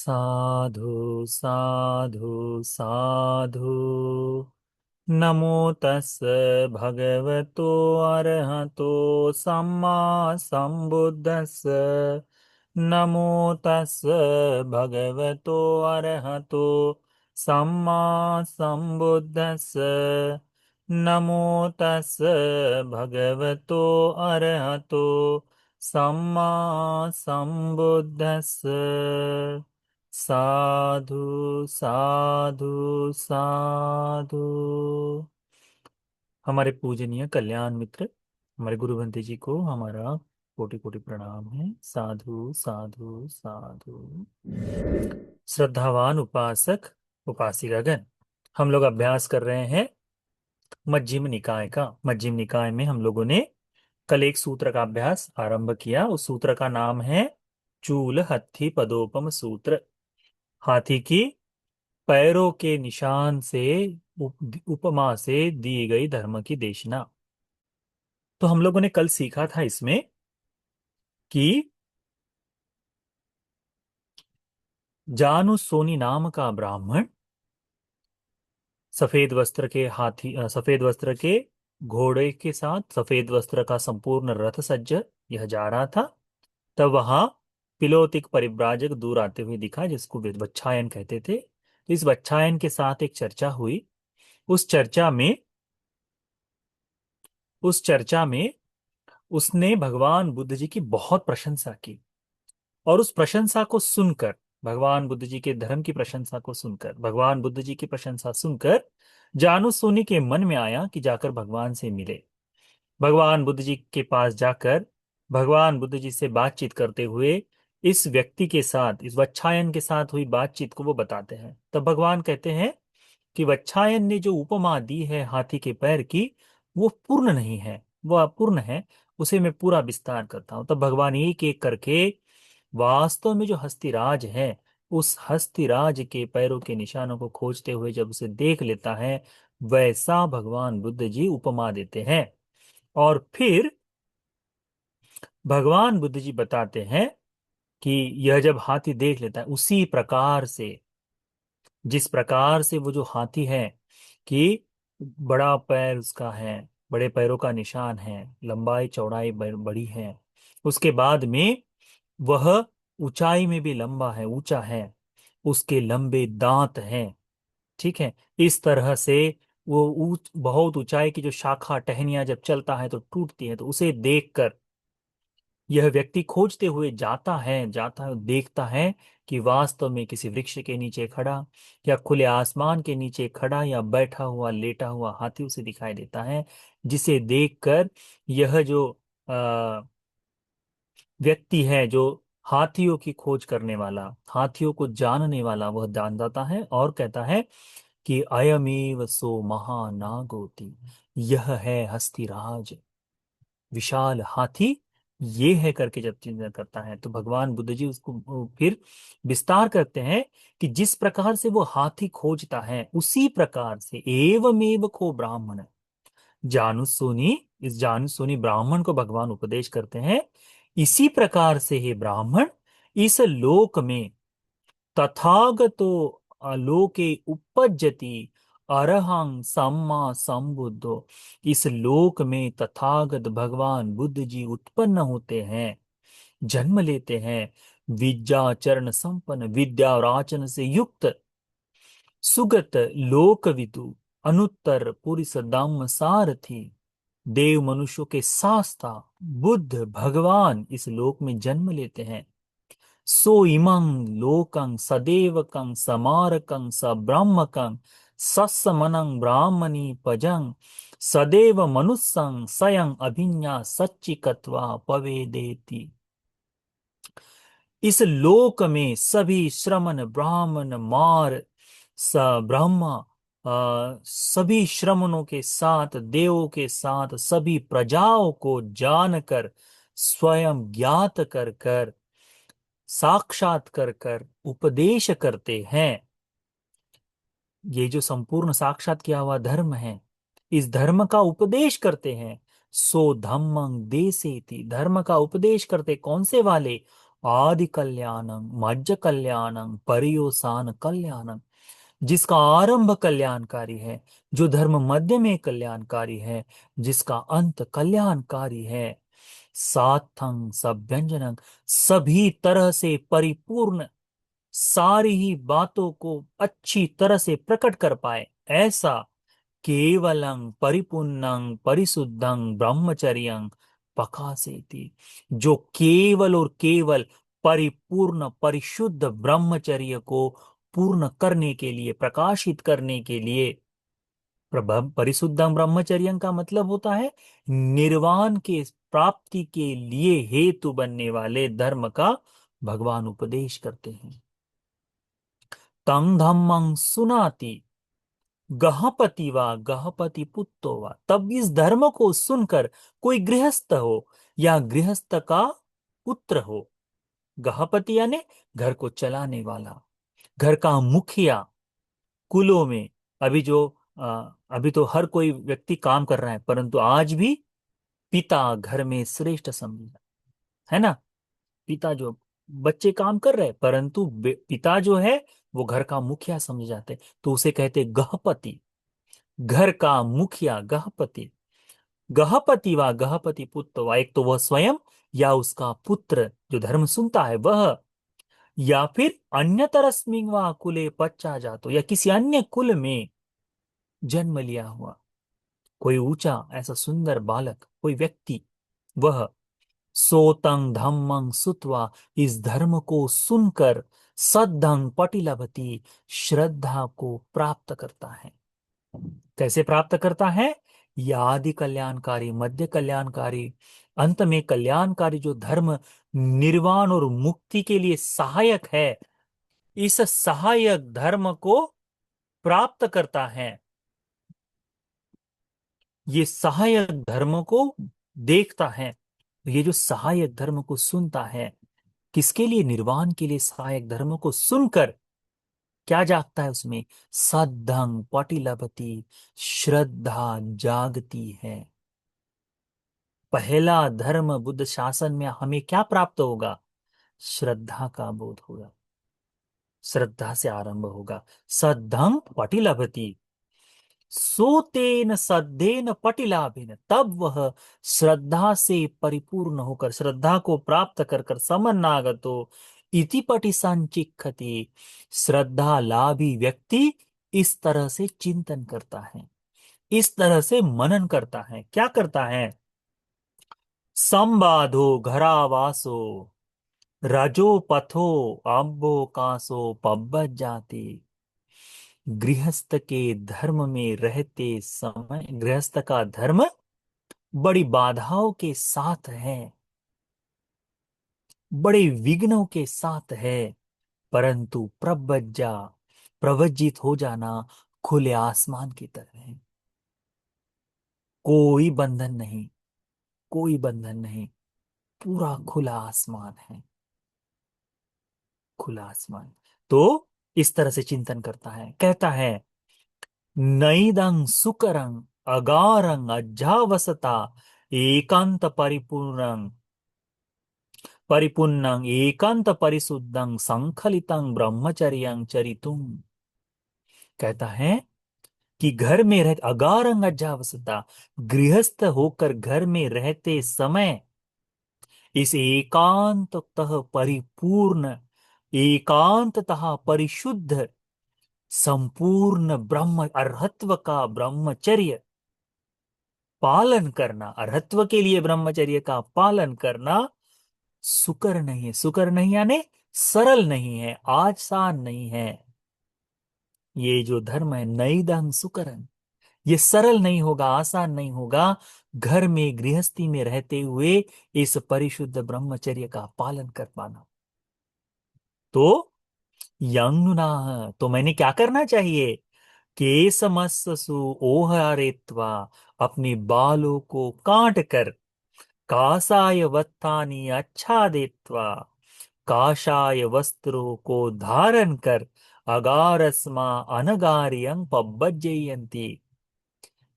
साधु साधु साधु। नमो तस् भगवतो अरहतो सम्मा सम्बुद्धस्स। नमो तस् भगवतो अरहतो सम्मा सम्बुद्धस्स। नमो तस् भगवतो अरहतो सम्मा सम्बुद्धस्स। साधु साधु साधु। हमारे पूजनीय कल्याण मित्र हमारे गुरु बंते जी को हमारा कोटि कोटि प्रणाम है। साधु साधु साधु। श्रद्धावान उपासक उपासिकागण, हम लोग अभ्यास कर रहे हैं मध्यम निकाय का। मध्यम निकाय में हम लोगों ने कल एक सूत्र का अभ्यास आरंभ किया। उस सूत्र का नाम है चूल हत्थी पदोपम सूत्र। हाथी की पैरों के निशान से उपमा से दी गई धर्म की देशना। तो हम लोगों ने कल सीखा था इसमें कि जानु सोनी नाम का ब्राह्मण सफेद वस्त्र के सफेद वस्त्र के घोड़े के साथ सफेद वस्त्र का संपूर्ण रथ सज्ज यह जा रहा था। तब वहां पिलोतिक परिव्राजक दूर आते हुए दिखा, जिसको वच्छायन कहते थे। तो इस वच्छायन के साथ एक चर्चा हुई। उस चर्चा में उस चर्चा में उसने भगवान बुद्ध जी की बहुत प्रशंसा की। और उस प्रशंसा को सुनकर, भगवान बुद्ध जी के धर्म की प्रशंसा को सुनकर, भगवान बुद्ध जी की प्रशंसा सुनकर जानु सोनी के मन में आया कि जाकर भगवान से मिले। भगवान बुद्ध जी के पास जाकर भगवान बुद्ध जी से बातचीत करते हुए इस व्यक्ति के साथ, इस वच्छायन के साथ हुई बातचीत को वो बताते हैं। तब भगवान कहते हैं कि वच्छायन ने जो उपमा दी है हाथी के पैर की, वो पूर्ण नहीं है, वो अपूर्ण है। उसे मैं पूरा विस्तार करता हूं। तब भगवान एक एक करके वास्तव में जो हस्तिराज है, उस हस्तिराज के पैरों के निशानों को खोजते हुए जब उसे देख लेता है, वैसा भगवान बुद्ध जी उपमा देते हैं। और फिर भगवान बुद्ध जी बताते हैं कि यह जब हाथी देख लेता है, उसी प्रकार से, जिस प्रकार से वो जो हाथी है कि बड़ा पैर उसका है, बड़े पैरों का निशान है, लंबाई चौड़ाई बड़ी है, उसके बाद में वह ऊंचाई में भी लंबा है, ऊंचा है, उसके लंबे दांत हैं। ठीक है। इस तरह से वो बहुत ऊंचाई की जो शाखा टहनियां जब चलता है तो टूटती है। तो उसे देखकर यह व्यक्ति खोजते हुए जाता है, देखता है कि वास्तव में किसी वृक्ष के नीचे खड़ा या खुले आसमान के नीचे खड़ा या बैठा हुआ लेटा हुआ हाथी उसे दिखाई देता है। जिसे देखकर यह जो व्यक्ति है, जो हाथियों की खोज करने वाला, हाथियों को जानने वाला, वह जान जाता है और कहता है कि अयमेव सो महानागोति, यह है हस्तिराज, विशाल हाथी ये है करके जब चिंतन करता है तो भगवान बुद्ध जी उसको फिर विस्तार करते हैं कि जिस प्रकार से वो हाथी खोजता है, उसी प्रकार से एवमेव को ब्राह्मण, जानुसोनी, इस जानुसोनी ब्राह्मण को भगवान उपदेश करते हैं। इसी प्रकार से हे ब्राह्मण, इस लोक में तथागतो लोके उपज्जति अरहं सम्मा संबुद्धो, इस लोक में तथागत भगवान बुद्ध जी उत्पन्न होते हैं, जन्म लेते हैं। विद्याचरण संपन्न, विद्या और आचरण से युक्त, सुगत लोकविदु, अनुत्तर पुरुष धम्म सारथी, देव मनुष्यों के शास्ता बुद्ध भगवान इस लोक में जन्म लेते हैं। सो इमं लोकं सदेवकं समारकं स ब्रह्मकं सस्समनं ब्राह्मणी पजं सदेव मनुष्यं स्वयं अभिज्ञा सच्चिकत्वा पवेदेति। इस लोक में सभी श्रमण ब्राह्मण मार स ब्रह्मा, सभी श्रमणों के साथ, देवों के साथ, सभी प्रजाओं को जानकर, स्वयं ज्ञात कर कर, साक्षात कर कर उपदेश करते हैं। ये जो संपूर्ण साक्षात किया हुआ धर्म है, इस धर्म का उपदेश करते हैं। सो धम्मं देसेति, धर्म का उपदेश करते कौन से वाले? आदि कल्याणं मज्ज कल्याणं पर्योसान कल्याणं, जिसका आरंभ कल्याणकारी है, जो धर्म मध्य में कल्याणकारी है, जिसका अंत कल्याणकारी है। साथं सभ्यंजनं, सभी तरह से परिपूर्ण, सारी ही बातों को अच्छी तरह से प्रकट कर पाए ऐसा। केवलं परिपूर्णं परिशुद्धं ब्रह्मचर्यं पखासेति, जो केवल और केवल परिपूर्ण परिशुद्ध ब्रह्मचर्य को पूर्ण करने के लिए, प्रकाशित करने के लिए, परिशुद्धं ब्रह्मचर्य का मतलब होता है निर्वाण के प्राप्ति के लिए हेतु बनने वाले धर्म का भगवान उपदेश करते हैं। तं धम्मं सुनाति गहपति वा गहपति पुत्रो वा, तब इस धर्म को सुनकर कोई गृहस्थ हो या गृहस्थ का पुत्र हो, गहपति यानी घर को चलाने वाला, घर का मुखिया। कुलों में अभी जो अभी तो हर कोई व्यक्ति काम कर रहा है, परंतु आज भी पिता घर में श्रेष्ठ समझा है ना। पिता जो, बच्चे काम कर रहे हैं परंतु पिता जो है वो घर का मुखिया समझे जाते हैं, तो उसे कहते गहपति, घर का मुखिया गहपति। गहपति वा गहपति पुत्र वा, एक तो वह स्वयं या उसका पुत्र जो धर्म सुनता है वह, या फिर अन्यतरस्मिन् वा कुले पच्चा जातो, या किसी अन्य कुल में जन्म लिया हुआ कोई ऊंचा ऐसा सुंदर बालक, कोई व्यक्ति, वह सोतं धम्मं सुत्वा, इस धर्म को सुनकर सद्धं पटिलभति, श्रद्धा को प्राप्त करता है। कैसे प्राप्त करता है? या आदि कल्याणकारी मध्य कल्याणकारी अंत में कल्याणकारी जो धर्म निर्वाण और मुक्ति के लिए सहायक है, इस सहायक धर्म को प्राप्त करता है। ये सहायक धर्म को देखता है, ये जो सहायक धर्म को सुनता है, किसके लिए? निर्वाण के लिए सहायक धर्म को सुनकर क्या जागता है उसमें? सद्धं पटिलभति, श्रद्धा जागती है। पहला धर्म बुद्ध शासन में हमें क्या प्राप्त होगा? श्रद्धा का बोध होगा, श्रद्धा से आरंभ होगा। सद्धं पटिलभति, सोतेन सद्धेन पटिलाभिन, तब वह श्रद्धा से परिपूर्ण होकर, श्रद्धा को प्राप्त कर कर समन्नागतो इति पटि संचिखति, श्रद्धा लाभी व्यक्ति इस तरह से चिंतन करता है, इस तरह से मनन करता है। क्या करता है? संबाधो घरावासो रजो पथो अम्बो कासो पब्बत जाति, गृहस्थ के धर्म में रहते समय, गृहस्थ का धर्म बड़ी बाधाओं के साथ है, बड़े विघ्नों के साथ है, परंतु प्रव्रज्जा, प्रवज्जित हो जाना खुले आसमान की तरह है। कोई बंधन नहीं, कोई बंधन नहीं, पूरा खुला आसमान है, खुला आसमान। तो इस तरह से चिंतन करता है, कहता है नैदं सुकरं अगारं अज्जावसता एकांत परिपूर्णं परिपूर्णं एकांत परिशुद्धं संखलितं ब्रह्मचर्यं चरितुम। कहता है कि घर में रह अगारं अज्जावसता, गृहस्थ होकर घर में रहते समय इस एकांततः परिपूर्ण, एकांततः परिशुद्ध, संपूर्ण ब्रह्म अर्हत्व का ब्रह्मचर्य पालन करना, अर्हत्व के लिए ब्रह्मचर्य का पालन करना सुकर नहीं है। सुकर नहीं यानी सरल नहीं है, आसान नहीं है। ये जो धर्म है नैदं सुकरन, ये सरल नहीं होगा, आसान नहीं होगा घर में गृहस्थी में रहते हुए इस परिशुद्ध ब्रह्मचर्य का पालन कर पाना। तो यंगुना, तो मैंने क्या करना चाहिए? केसमस्सु ओहारेत्वा, अपने बालों को काट कर, कासाय वत्थानि आच्छादित्वा, काषाय वस्त्रों को धारण कर, अगारस्मा अनगारियं पब्बज्जयन्ति,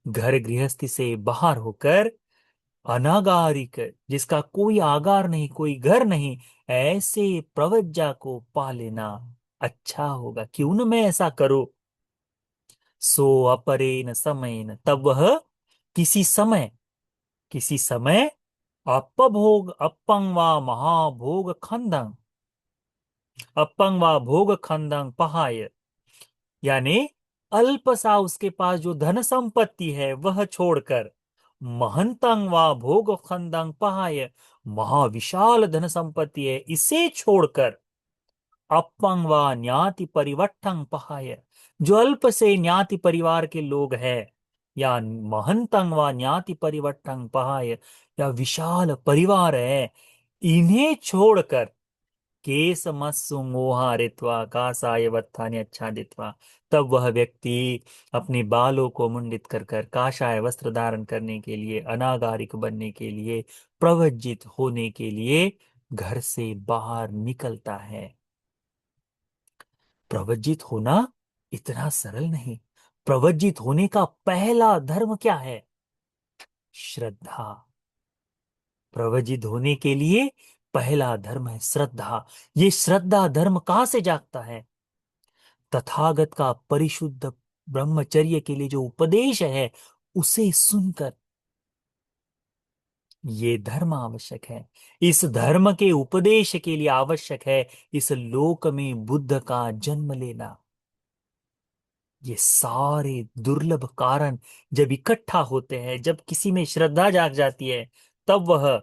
घर गृहस्थी से बाहर होकर अनागारिक, जिसका कोई आगार नहीं, कोई घर नहीं, ऐसे प्रवज्जा को पा लेना अच्छा होगा। क्यों न मैं ऐसा करूं। सो अपरेन समयन, तब वह किसी समय, किसी समय अपभोग अपंग व महाभोग खंडंग, अपंग व भोग खंडंग पहाय, यानी अल्प सा उसके पास जो धन संपत्ति है वह छोड़कर, महंतंग व भोग खंडंग पहाय, महाविशाल धन संपत्ति है इसे छोड़कर, अपंग व न्याति परिवट्ठंग पहाय, जो अल्प से न्याति परिवार के लोग हैं, या महंतंग व न्याति परिवट्ठंग पहाय, या विशाल परिवार है, इन्हें छोड़कर, केस मोहा रित्वा कासाय वत्थानि आच्छादित्वा, तब वह व्यक्ति अपने बालों को मुंडित कर कर काषाय वस्त्र धारण करने के लिए, अनागारिक बनने के लिए, प्रवज्जित होने के लिए घर से बाहर निकलता है। प्रवज्जित होना इतना सरल नहीं। प्रवज्जित होने का पहला धर्म क्या है? श्रद्धा। प्रवज्जित होने के लिए पहला धर्म है श्रद्धा। ये श्रद्धा धर्म कहां से जागता है? तथागत का परिशुद्ध ब्रह्मचर्य के लिए जो उपदेश है उसे सुनकर। ये धर्म आवश्यक है। इस धर्म के उपदेश के लिए आवश्यक है इस लोक में बुद्ध का जन्म लेना। ये सारे दुर्लभ कारण जब इकट्ठा होते हैं, जब किसी में श्रद्धा जाग जाती है, तब वह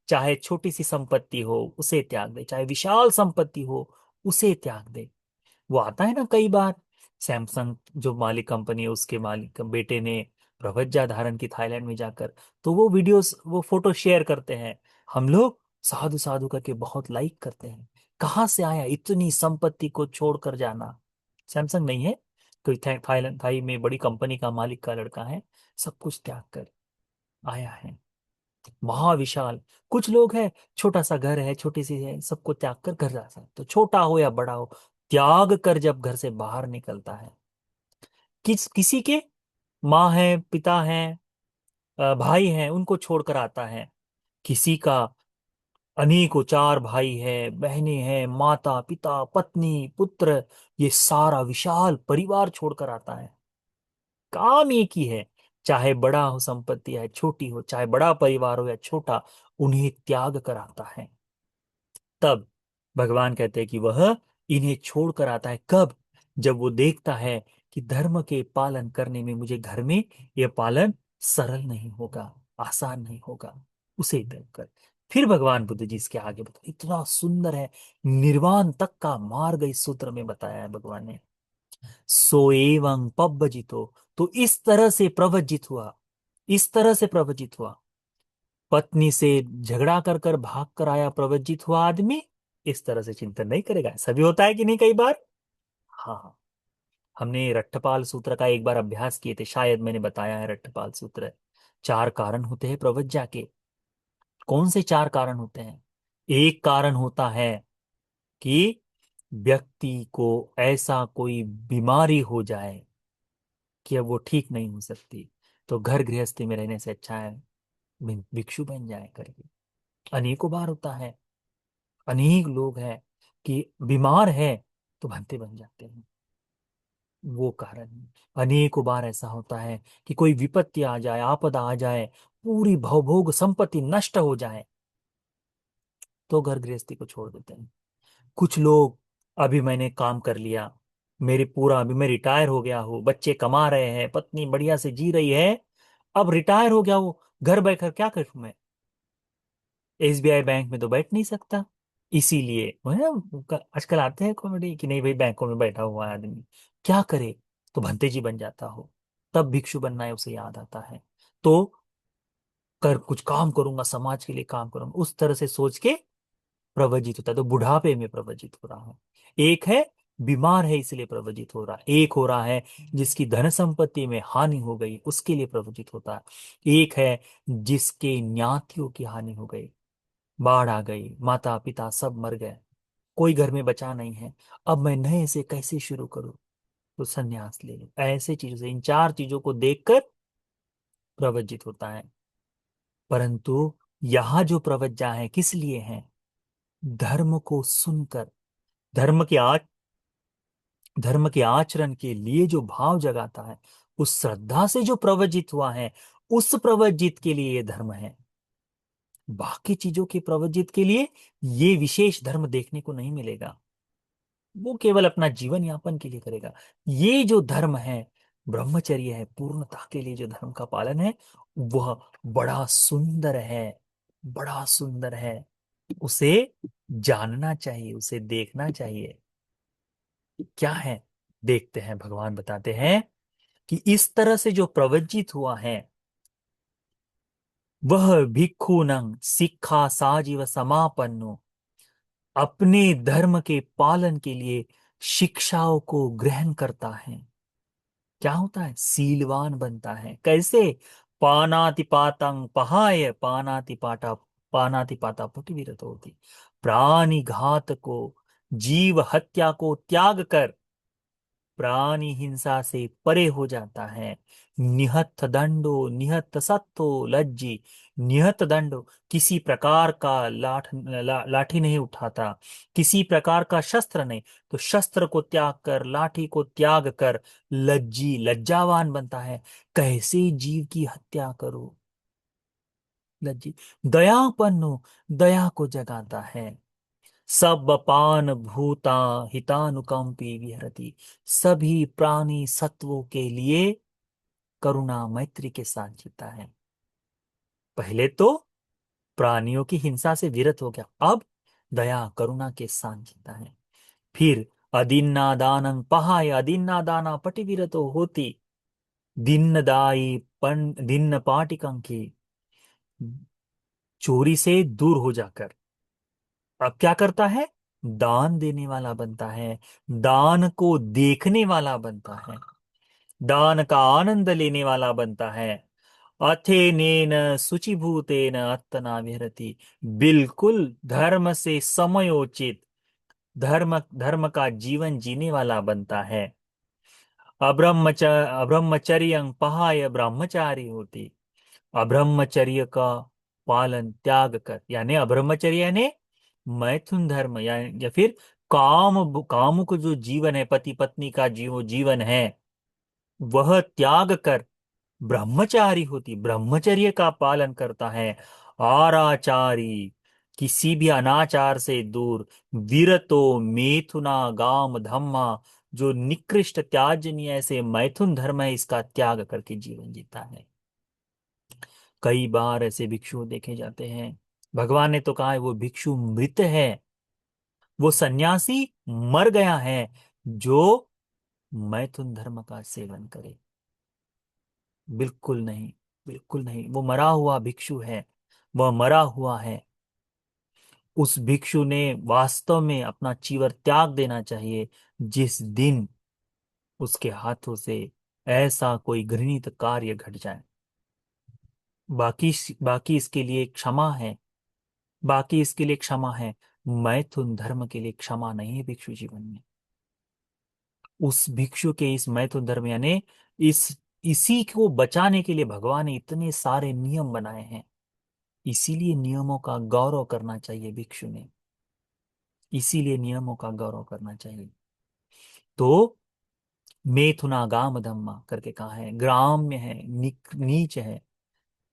चाहे छोटी सी संपत्ति हो उसे त्याग दे, चाहे विशाल संपत्ति हो उसे त्याग दे। वो आता है ना कई बार, सैमसंग जो मालिक कंपनी है उसके मालिक बेटे ने प्रवज्जा धारण की थाईलैंड में जाकर, तो वो वीडियोस वो फोटो शेयर करते हैं। हम लोग साधु साधु करके बहुत लाइक करते हैं। कहाँ से आया इतनी संपत्ति को छोड़कर जाना? सैमसंग नहीं है, कोई थाईलैंड थाई में बड़ी कंपनी का मालिक का लड़का है, सब कुछ त्याग कर आया है। महाविशाल। कुछ लोग हैं, छोटा सा घर है, छोटी सी है, सबको त्याग कर घर जाता है। तो छोटा हो या बड़ा हो, त्याग कर जब घर से बाहर निकलता है, किसी के माँ है, पिता है, भाई हैं, उनको छोड़कर आता है। किसी का अनेकों चार भाई है, बहनें हैं, माता पिता पत्नी पुत्र, ये सारा विशाल परिवार छोड़कर आता है। काम एक ही है, चाहे बड़ा हो संपत्ति है छोटी हो, चाहे बड़ा परिवार हो या छोटा, उन्हें त्याग कर आता है। तब भगवान कहते हैं कि वह इन्हें छोड़कर आता है। कब? जब वो देखता है कि धर्म के पालन करने में मुझे घर में यह पालन सरल नहीं होगा, आसान नहीं होगा, उसे देख कर फिर भगवान बुद्ध जी इसके आगे बता, इतना सुंदर है, निर्वाण तक का मार्ग इस सूत्र में बताया है भगवान ने। सो एवं पब्बजितो, तो इस तरह से प्रवज्जित हुआ, इस तरह से प्रवज्जित हुआ। पत्नी से झगड़ा कर कर भाग कर आया प्रवज्जित हुआ आदमी इस तरह से चिंतन नहीं करेगा। सभी होता है कि नहीं कई बार? हाँ। हमने रट्ठपाल सूत्र का एक बार अभ्यास किए थे, शायद मैंने बताया है रट्ठपाल सूत्र। चार कारण होते हैं प्रवज्जा के। कौन से चार कारण होते हैं? एक कारण होता है कि व्यक्ति को ऐसा कोई बीमारी हो जाए कि अब वो ठीक नहीं हो सकती, तो घर गृहस्थी में रहने से अच्छा है भिक्षु बन जाए करके। अनेकों बार होता है, अनेक लोग हैं कि बीमार है तो भंते बन जाते हैं, वो कारण है। अनेकों बार ऐसा होता है कि कोई विपत्ति आ जाए, आपदा आ जाए, पूरी भवभोग संपत्ति नष्ट हो जाए, तो घर गृहस्थी को छोड़ देते हैं। कुछ लोग, अभी मैंने काम कर लिया, मेरी पूरा अभी मैं रिटायर हो गया हूँ, बच्चे कमा रहे हैं, पत्नी बढ़िया से जी रही है, अब रिटायर हो गया हूँ, घर बैठकर क्या करूं मैं? एसबीआई बैंक में तो बैठ नहीं सकता, इसीलिए वो है ना, आजकल आते हैं कॉमेडी कि नहीं भाई बैंकों में बैठा हुआ है आदमी, क्या करे? तो भंते जी बन जाता हो, तब भिक्षु बनना है उसे याद आता है। तो कर कुछ काम करूंगा, समाज के लिए काम करूंगा, उस तरह से सोच के प्रवजित होता है। तो बुढ़ापे में प्रवजित हो रहा है। एक है बीमार है इसलिए प्रवजित हो रहा है, एक हो रहा है जिसकी धन संपत्ति में हानि हो गई उसके लिए प्रवजित होता है, एक है जिसके ज्ञातियों की हानि हो गई, बाढ़ आ गई, माता पिता सब मर गए, कोई घर में बचा नहीं है, अब मैं नए से कैसे शुरू करूं? तो संन्यास ले लो। ऐसे चीजों से, इन चार चीजों को देखकर प्रवजित होता है। परंतु यहाँ जो प्रवज्ञा है किस लिए है? धर्म को सुनकर, धर्म के आ धर्म के आचरण के लिए जो भाव जगाता है, उस श्रद्धा से जो प्रवजित हुआ है, उस प्रवजित के लिए ये धर्म है। बाकी चीजों के प्रवजित के लिए ये विशेष धर्म देखने को नहीं मिलेगा। वो केवल अपना जीवन यापन के लिए करेगा। ये जो धर्म है, ब्रह्मचर्य है, पूर्णता के लिए जो धर्म का पालन है, वह बड़ा सुंदर है, बड़ा सुंदर है। उसे जानना चाहिए, उसे देखना चाहिए। क्या है? देखते हैं। भगवान बताते हैं कि इस तरह से जो प्रवज्जित हुआ है, वह भिक्खूनं सिक्खा साजीव समापन्नो, अपने धर्म के पालन के लिए शिक्षाओं को ग्रहण करता है। क्या होता है? सीलवान बनता है। कैसे? पानातिपातं पहाय पानातिपाता पानातिपाता पतिविरत होती, प्राणी घात को, जीव हत्या को त्याग कर प्राणी हिंसा से परे हो जाता है। निहत दंडो निहत सत्तो लज्जी, निहत दंडो, किसी प्रकार का लाठी नहीं उठाता, किसी प्रकार का शस्त्र नहीं, तो शस्त्र को त्याग कर, लाठी को त्याग कर लज्जी, लज्जावान बनता है। कैसे जीव की हत्या करो? लज्जी। दयापन्नो, दया को जगाता है। सब पान भूता हितानुकंपी विहरती, सभी प्राणी सत्वों के लिए करुणा मैत्री के साथ जीता है। पहले तो प्राणियों की हिंसा से विरत हो गया, अब दया करुणा के साथ जीता है। फिर अदिन्ना दानं पहाय अदिन्ना दाना पटि विरतो होती, दीन्न दाई पन दीन्न पाटिकं की, चोरी से दूर हो जाकर अब क्या करता है? दान देने वाला बनता है, दान को देखने वाला बनता है, दान का आनंद लेने वाला बनता है। अथेनेन शुचिभूतेन अत्तना विहरति, बिल्कुल धर्म से समयोचित, धर्म का जीवन जीने वाला बनता है। अब्रह्मचर्यं पहाय ब्रह्मचारी होती, अब्रह्मचर्य का पालन त्याग कर, यानी अब्रह्मचर्य यानी मैथुन धर्म, या फिर कामुक जो जीवन है, पति पत्नी का जीवन है, वह त्याग कर ब्रह्मचारी होती, ब्रह्मचर्य का पालन करता है। आराचारी, किसी भी अनाचार से दूर। विरतो मेथुना गाम धम्मा, जो निकृष्ट त्याजनीय ऐसे मैथुन धर्म है, इसका त्याग करके जीवन जीता है। कई बार ऐसे भिक्षु देखे जाते हैं, भगवान ने तो कहा है वो भिक्षु मृत है, वो सन्यासी मर गया है, जो मैथुन धर्म का सेवन करे। बिल्कुल नहीं, बिल्कुल नहीं, वो मरा हुआ भिक्षु है, वह मरा हुआ है। उस भिक्षु ने वास्तव में अपना चीवर त्याग देना चाहिए, जिस दिन उसके हाथों से ऐसा कोई घृणित कार्य घट जाए। बाकी बाकी इसके लिए क्षमा है, बाकी इसके लिए क्षमा है। मैथुन धर्म के लिए क्षमा नहीं है भिक्षु जीवन में। उस भिक्षु के इस मैथुन धर्म यानी इस इसी को बचाने के लिए भगवान ने इतने सारे नियम बनाए हैं। इसीलिए नियमों का गौरव करना चाहिए भिक्षु ने, इसीलिए नियमों का गौरव करना चाहिए। तो मेथुना गाम धम्मा करके कहा है, ग्राम्य है, नीच है,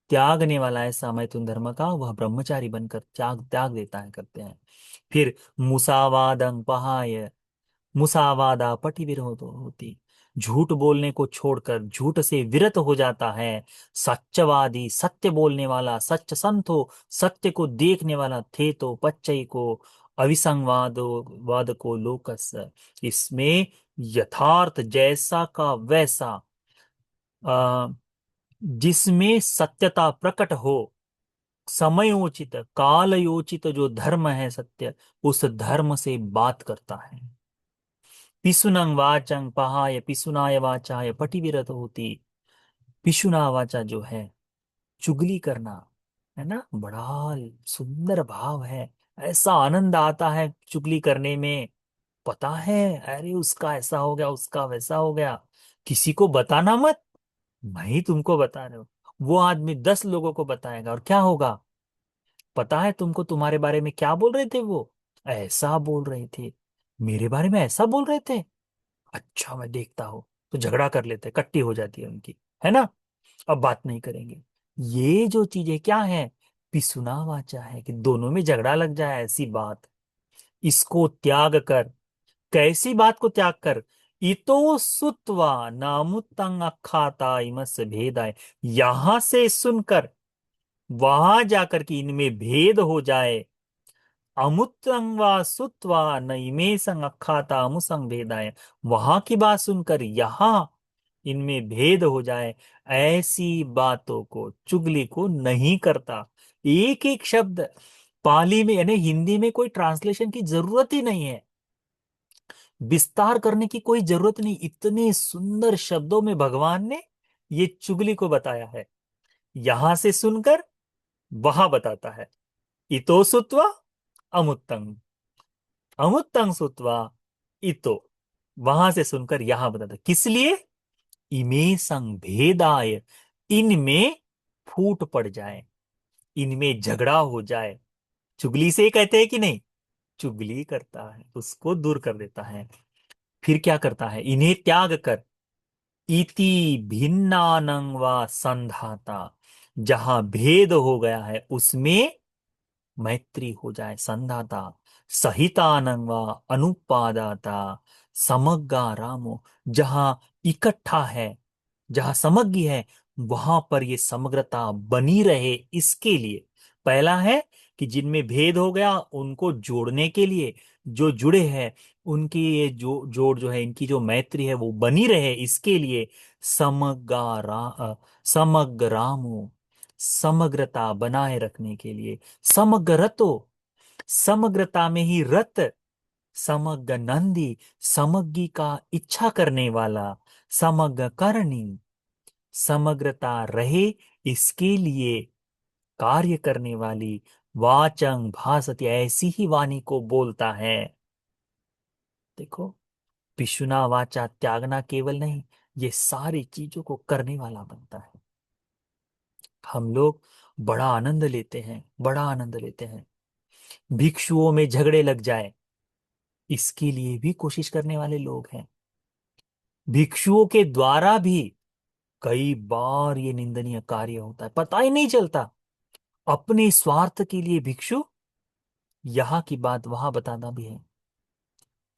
त्यागने वाला है मैथुन धर्म का, वह ब्रह्मचारी बनकर त्याग त्याग देता है, करते हैं। फिर मुसावादं पहाय, मुसावादा पटि विरोध होती, झूठ बोलने को छोड़कर झूठ से विरत हो जाता है। सत्यवादी, सत्य बोलने वाला, सत्य संतो, सत्य को देखने वाला थे तो पच्चई को, अविसंवाद वाद को लोकस, इसमें यथार्थ जैसा का वैसा, आ, जिसमें सत्यता प्रकट हो, समयोचित कालयोचित जो धर्म है सत्य, उस धर्म से बात करता है। पिसुनं वाचं पहाय पिसुनाय वाचाय पटिविरत होती, पिशुना वाचा जो है चुगली करना, है ना, बड़ा सुंदर भाव है। ऐसा आनंद आता है चुगली करने में। पता है, अरे उसका ऐसा हो गया, उसका वैसा हो गया, किसी को बताना मत, मैं ही तुमको बता रहा हूं। वो आदमी 10 लोगों को बताएगा, और क्या होगा? पता है तुमको तुम्हारे बारे में क्या बोल रहे थे वो? ऐसा बोल रहे थे, मेरे बारे में ऐसा बोल रहे थे। अच्छा, मैं देखता हूँ। तो झगड़ा कर लेते, कट्टी हो जाती है उनकी, है ना? अब बात नहीं करेंगे। ये जो चीजें क्या है, पिसुना वाचा है, कि दोनों में झगड़ा लग जाए, ऐसी बात। इसको त्याग कर। कैसी बात को त्याग कर? इतो सुत्वा नामुत्तंग अखाता इमस भेदाय। यहां से सुनकर वहां जाकर कि इनमें भेद हो जाए। अमुत्रं वा सुत्वा न इमे संग अखाता अमुसंग भेदाय। वहां की बात सुनकर यहां इनमें भेद हो जाए, ऐसी बातों को, चुगली को नहीं करता। एक एक शब्द पाली में, यानी हिंदी में, कोई ट्रांसलेशन की जरूरत ही नहीं है, विस्तार करने की कोई जरूरत नहीं। इतने सुंदर शब्दों में भगवान ने ये चुगली को बताया है। यहां से सुनकर वहां बताता है। इतो सुत्वा अमुत्तंग, अमुत्तंग सुत्वा इतो, वहां से सुनकर यहां बताता। किस लिए? इमे संग भेदाय, इनमें फूट पड़ जाए, इनमें झगड़ा हो जाए। चुगली से कहते हैं कि नहीं? चुगली करता है, उसको दूर कर देता है। फिर क्या करता है? इन्हें त्याग कर, इति भिन्नानं वा संधाता, जहां भेद हो गया है उसमें मैत्री हो जाए, संधाता। सहितानं वा अनुपादाता समग्गा रामो, जहां इकट्ठा है, जहां समग्र है, वहां पर ये समग्रता बनी रहे, इसके लिए। पहला है कि जिनमें भेद हो गया उनको जोड़ने के लिए, जो जुड़े हैं उनकी ये जो जोड़ जो है, इनकी जो मैत्री है वो बनी रहे, इसके लिए। समग्रामो, समग्रता बनाए रखने के लिए। समग्रतो, समग्रता में ही रत। समग्र नंदी, समग्गी का इच्छा करने वाला। समग्र करणी, समग्रता रहे इसके लिए कार्य करने वाली। वाचंग भासते, ऐसी ही वाणी को बोलता है। देखो, पिशुना वाचा त्यागना केवल नहीं, ये सारी चीजों को करने वाला बनता है। हम लोग बड़ा आनंद लेते हैं, बड़ा आनंद लेते हैं। भिक्षुओं में झगड़े लग जाए, इसके लिए भी कोशिश करने वाले लोग हैं। भिक्षुओं के द्वारा भी कई बार ये निंदनीय कार्य होता है, पता ही नहीं चलता। अपने स्वार्थ के लिए भिक्षु, यहां की बात वहां बताना भी है।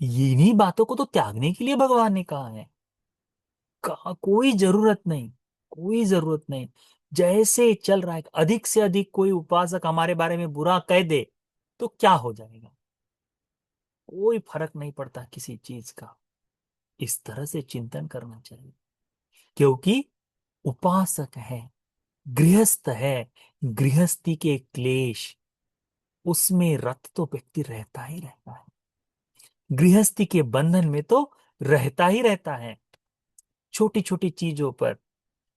इन्हीं बातों को तो त्यागने के लिए भगवान ने कहा है। कोई जरूरत नहीं, कोई जरूरत नहीं। जैसे चल रहा है, अधिक से अधिक कोई उपासक हमारे बारे में बुरा कह दे तो क्या हो जाएगा? कोई फर्क नहीं पड़ता किसी चीज का। इस तरह से चिंतन करना चाहिए, क्योंकि उपासक है, गृहस्थ है। गृहस्थी के क्लेश, उसमें रत तो व्यक्ति रहता ही रहता है। गृहस्थी के बंधन में तो रहता ही रहता है, छोटी छोटी चीजों पर।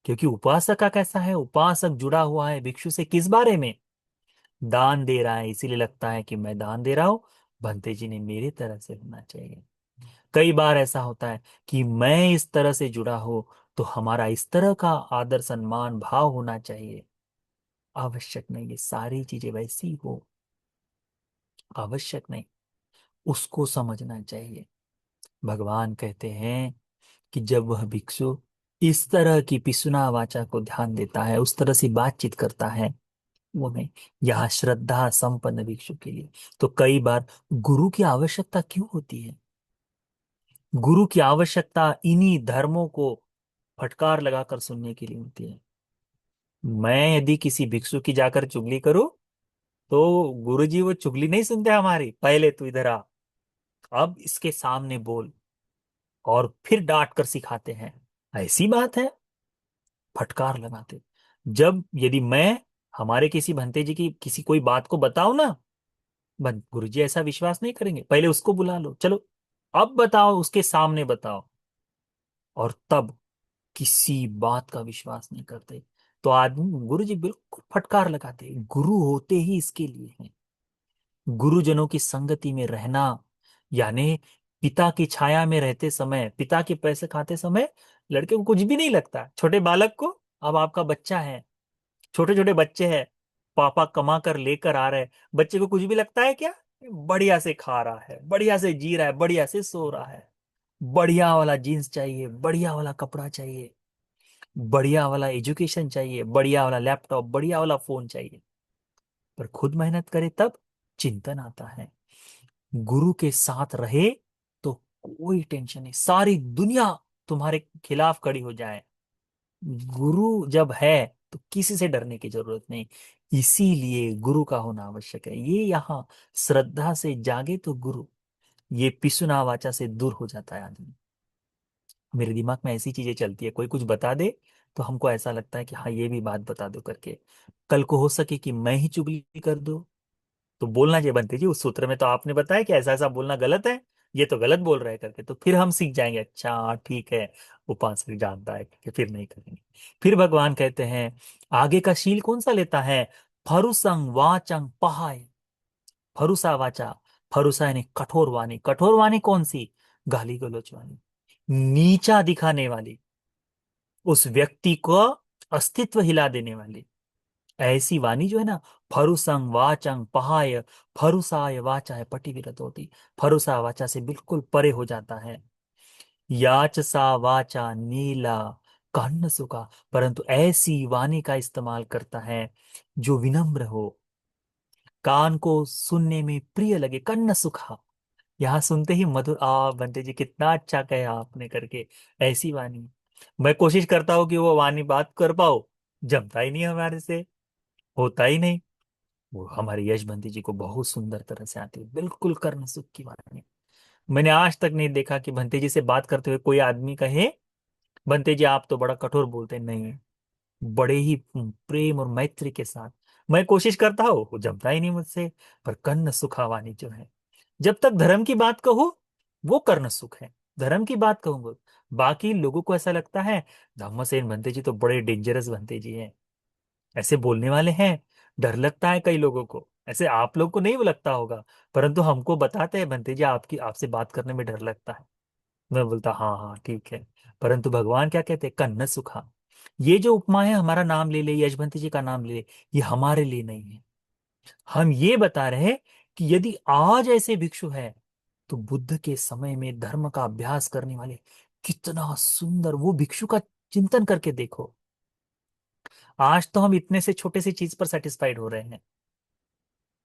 क्योंकि उपासक का कैसा है? उपासक जुड़ा हुआ है भिक्षु से किस बारे में? दान दे रहा है, इसीलिए लगता है कि मैं दान दे रहा हूं, भंते जी ने मेरे तरह से होना चाहिए। कई बार ऐसा होता है कि मैं इस तरह से जुड़ा हूं, तो हमारा इस तरह का आदर सम्मान भाव होना चाहिए। आवश्यक नहीं ये सारी चीजें वैसी हो, आवश्यक नहीं। उसको समझना चाहिए। भगवान कहते हैं कि जब वह भिक्षु इस तरह की पिसुना वाचा को ध्यान देता है, उस तरह से बातचीत करता है, वो नहीं। यहाँ श्रद्धा संपन्न भिक्षु के लिए तो कई बार गुरु की आवश्यकता क्यों होती है? गुरु की आवश्यकता इन्हीं धर्मों को फटकार लगाकर सुनने के लिए होती है। मैं यदि किसी भिक्षु की जाकर चुगली करूं, तो गुरुजी वो चुगली नहीं सुनते हमारी। पहले तू इधर आ, अब इसके सामने बोल, और फिर डांट कर सिखाते हैं। ऐसी बात है, फटकार लगाते। जब यदि मैं हमारे किसी भंते जी की किसी कोई बात को बताऊं ना, गुरुजी ऐसा विश्वास नहीं करेंगे, पहले उसको बुला लो, चलो अब बताओ, उसके सामने बताओ, और तब किसी बात का विश्वास नहीं करते। तो आदमी, गुरुजी बिल्कुल फटकार लगाते। गुरु होते ही इसके लिए हैं। गुरुजनों की संगति में रहना, यानी पिता की छाया में रहते समय, पिता के पैसे खाते समय लड़के को कुछ भी नहीं लगता। छोटे बालक को, अब आपका बच्चा है, छोटे छोटे बच्चे हैं, पापा कमा कर लेकर आ रहे हैं, बच्चे को कुछ भी लगता है क्या? बढ़िया से खा रहा है, बढ़िया से जी रहा है, बढ़िया से सो रहा है, बढ़िया वाला जीन्स चाहिए, बढ़िया वाला कपड़ा चाहिए, बढ़िया वाला एजुकेशन चाहिए, बढ़िया वाला लैपटॉप, बढ़िया वाला फोन चाहिए। पर खुद मेहनत करे तब चिंतन आता है। गुरु के साथ रहे तो कोई टेंशन नहीं, सारी दुनिया तुम्हारे खिलाफ खड़ी हो जाए, गुरु जब है तो किसी से डरने की जरूरत नहीं। इसीलिए गुरु का होना आवश्यक है। ये यहाँ श्रद्धा से जागे तो गुरु, ये पिसुना वाचा से दूर हो जाता है आदमी। मेरे दिमाग में ऐसी चीजें चलती है, कोई कुछ बता दे तो हमको ऐसा लगता है कि हाँ ये भी बात बता दो करके, कल को हो सके कि मैं ही चुगली कर दूं। तो बोलना चाहिए बनते जी, उस सूत्र में तो आपने बताया कि ऐसा ऐसा बोलना गलत है, ये तो गलत बोल रहे हैं करके, तो फिर हम सीख जाएंगे, अच्छा हाँ, ठीक है, उपासक जानता है कि फिर नहीं करेंगे। फिर भगवान कहते हैं आगे का शील कौन सा लेता है? फरुसंग वाचंग पहाय। फरुसा वाचा, फरुसा यानी कठोर वाणी, कठोर वाणी कौन सी? गाली गलौज वाली, नीचा दिखाने वाली, उस व्यक्ति को अस्तित्व हिला देने वाली, ऐसी वाणी जो है ना, फरुसंग वाचंग पहाय, फरुसाय वाचा है पटी विरत होती, फरुसा वाचा से बिल्कुल परे हो जाता है। याच सा वाचा नीला कन्न सुखा, परंतु ऐसी वाणी का इस्तेमाल करता है जो विनम्र हो, कान को सुनने में प्रिय लगे, कन्न सुखा, यहाँ सुनते ही मधुर, आ बंते जी कितना अच्छा कहा आपने करके, ऐसी वाणी। मैं कोशिश करता हूँ कि वो वाणी बात कर पाओ, जमता ही नहीं हमारे से, होता ही नहीं। वो हमारे यश बंती जी को बहुत सुंदर तरह से आती है, बिल्कुल कर्ण सुख की वाणी। मैंने आज तक नहीं देखा कि बंते जी से बात करते हुए कोई आदमी कहे बंते जी आप तो बड़ा कठोर बोलते हैं, नहीं, बड़े ही प्रेम और मैत्री के साथ। मैं कोशिश करता हूँ, वो जमता ही नहीं मुझसे। पर कर्ण सुखावानी जो है, जब तक धर्म की बात कहो वो कर्ण सुख है, धर्म की बात कहूंगा। बाकी लोगों को ऐसा लगता है धम्मसेन बंते जी तो बड़े डेंजरस बंते जी हैं, ऐसे बोलने वाले हैं, डर लगता है कई लोगों को, ऐसे आप लोग को नहीं लगता होगा, परंतु हमको बताते हैं बंते जी आपकी, आपसे बात करने में डर लगता है। मैं बोलता हाँ हाँ ठीक है। परंतु भगवान क्या कहते हैं? कन्न सुखा। ये जो उपमा है, हमारा नाम ले ले, यशवंत जी का नाम ले ले, ये हमारे लिए नहीं है। हम ये बता रहे हैं कि यदि आज ऐसे भिक्षु है तो बुद्ध के समय में धर्म का अभ्यास करने वाले कितना सुंदर वो भिक्षु का चिंतन करके देखो। आज तो हम इतने से छोटे से चीज पर सेटिस्फाइड हो रहे हैं,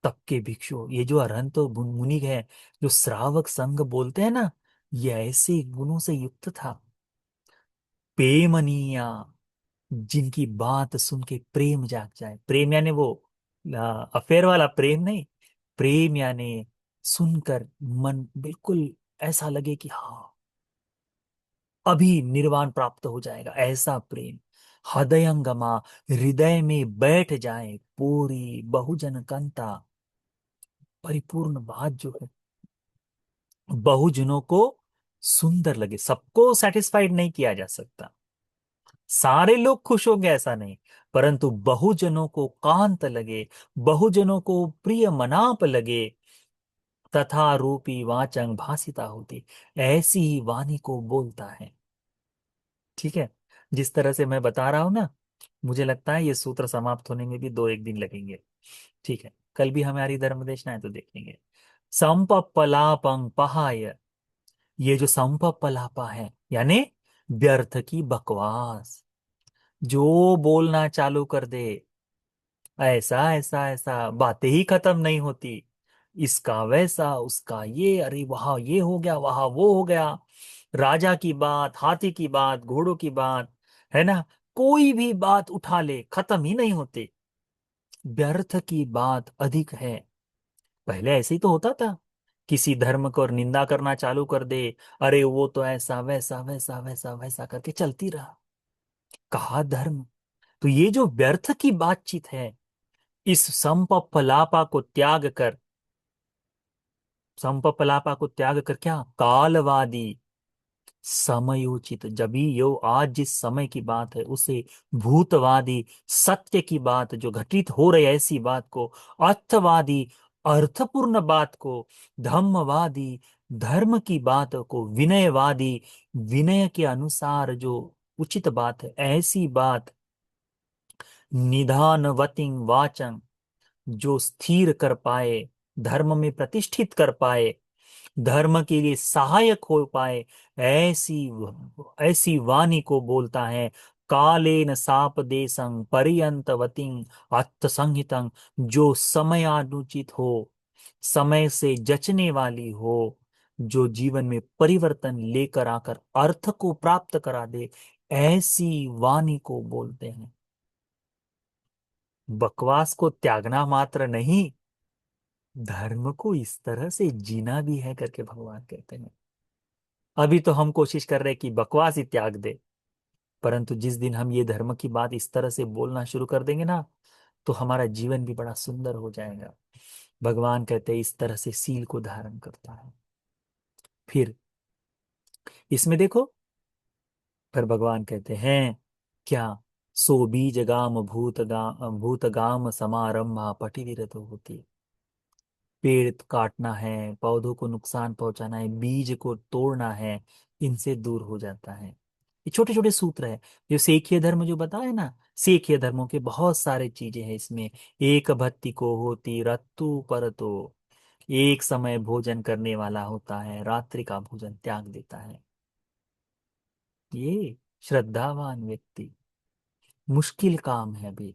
तब के भिक्षु, ये जो अरहंत और मुनि है, जो श्रावक संघ बोलते हैं ना, ये ऐसे गुणों से युक्त था। प्रेमनीया, जिनकी बात सुन के प्रेम जाग जाए, प्रेम यानी वो अफेयर वाला प्रेम नहीं, प्रेम यानी सुनकर मन बिल्कुल ऐसा लगे कि हाँ अभी निर्वाण प्राप्त हो जाएगा, ऐसा प्रेम। हृदयंगमा, हृदय में बैठ जाए, पूरी बहुजन कंता, परिपूर्ण बात जो है, बहुजनों को सुंदर लगे। सबको सेटिस्फाइड नहीं किया जा सकता, सारे लोग खुश होंगे ऐसा नहीं, परंतु बहुजनों को कांत लगे, बहुजनों को प्रिय मनाप लगे, तथा रूपी वाचंग भासिता होती, ऐसी ही वाणी को बोलता है। ठीक है, जिस तरह से मैं बता रहा हूं ना, मुझे लगता है ये सूत्र समाप्त होने में भी दो एक दिन लगेंगे। ठीक है, कल भी हमारी धर्मदेशना है तो देखेंगे। संपपलापं पहाय, ये जो संपपलापा है यानी व्यर्थ की बकवास, जो बोलना चालू कर दे, ऐसा ऐसा ऐसा, बातें ही खत्म नहीं होती, इसका वैसा, उसका ये, अरे वहां ये हो गया, वहां वो हो गया, राजा की बात, हाथी की बात, घोड़ों की बात, है ना, कोई भी बात उठा ले खत्म ही नहीं होती, व्यर्थ की बात अधिक है। पहले ऐसे ही तो होता था, किसी धर्म को और निंदा करना चालू कर दे, अरे वो तो ऐसा वैसा वैसा वैसा वैसा करके चलती रहा, कहा धर्म। तो ये जो व्यर्थ की बातचीत है, इस संपप्पलापा को त्याग कर, संपप्पलापा को त्याग कर क्या, कालवादी, समयोचित, जब भी यो आज जिस समय की बात है उसे, भूतवादी, सत्य की बात जो घटित हो रही है ऐसी बात को, अर्थवादी, अर्थपूर्ण बात को, धम्मवादी, धर्म की बात को, विनयवादी, विनय के अनुसार जो उचित बात है ऐसी बात, निधानवतिं वाचं, जो स्थिर कर पाए, धर्म में प्रतिष्ठित कर पाए, धर्म के लिए सहायक हो पाए, ऐसी ऐसी वाणी को बोलता है। कालेन साप देशं पर्यंतवतिं अत्थ संहितं, जो समयानुचित हो, समय से जचने वाली हो, जो जीवन में परिवर्तन लेकर आकर अर्थ को प्राप्त करा दे, ऐसी वाणी को बोलते हैं। बकवास को त्यागना मात्र नहीं, धर्म को इस तरह से जीना भी है करके भगवान कहते हैं। अभी तो हम कोशिश कर रहे हैं कि बकवास ही त्याग दे, परंतु जिस दिन हम ये धर्म की बात इस तरह से बोलना शुरू कर देंगे ना, तो हमारा जीवन भी बड़ा सुंदर हो जाएगा। भगवान कहते हैं इस तरह से सील को धारण करता है। फिर इसमें देखो, पर भगवान कहते हैं क्या, सो बीज गाम भूत गाम समारंभा पटिविरत होती। पेड़ काटना है, पौधों को नुकसान पहुंचाना है, बीज को तोड़ना है, इनसे दूर हो जाता है। ये छोटे छोटे सूत्र है। जो सेखिय धर्म जो बताया ना, सेखिय धर्मों के बहुत सारे चीजें हैं इसमें। एक भक्ति को होती रत्तु परतो, एक समय भोजन करने वाला होता है, रात्रि का भोजन त्याग देता है। ये श्रद्धावान व्यक्ति, मुश्किल काम है भी।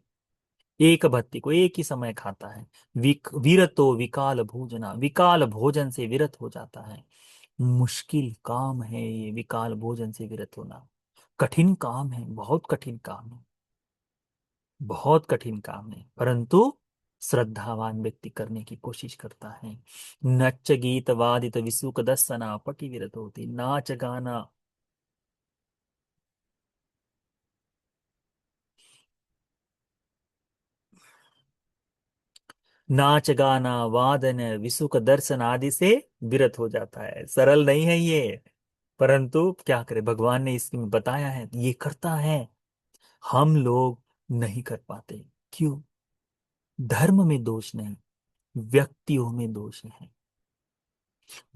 एक भत्ती को एक ही समय खाता है। विरतो विकाल भोजना, विकाल भोजन से विरत हो जाता है। मुश्किल काम है ये विकाल भोजन से विरत होना। कठिन काम है, बहुत कठिन काम है, बहुत कठिन काम है, परंतु श्रद्धावान व्यक्ति करने की कोशिश करता है। नच्च गीत वादित विसुक दर्शना पटि विरत होती, नाच गाना। नाच गाना वादन विसुख दर्शन आदि से विरत हो जाता है। सरल नहीं है ये, परंतु क्या करे, भगवान ने इसमें बताया है ये करता है। हम लोग नहीं कर पाते। क्यों? धर्म में दोष नहीं, व्यक्तियों में दोष है।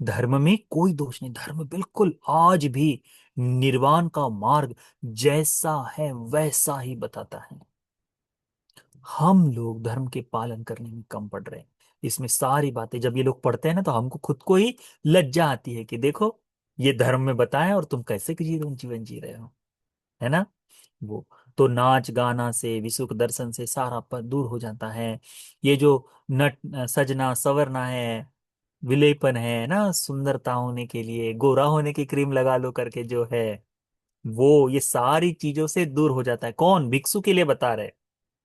धर्म में कोई दोष नहीं, धर्म बिल्कुल आज भी निर्वाण का मार्ग जैसा है वैसा ही बताता है। हम लोग धर्म के पालन करने में कम पड़ रहे हैं। इसमें सारी बातें जब ये लोग पढ़ते हैं ना, तो हमको खुद को ही लज्जा आती है कि देखो, ये धर्म में बताया और तुम कैसे जीवन जी रहे हो, है ना। वो तो नाच गाना से, विसुख दर्शन से सारा दूर हो जाता है। ये जो नट सजना सवरना है, विलेपन है ना, सुंदरता होने के लिए गोरा होने की क्रीम लगा लो करके जो है, वो ये सारी चीजों से दूर हो जाता है। कौन? भिक्षु के लिए बता रहे।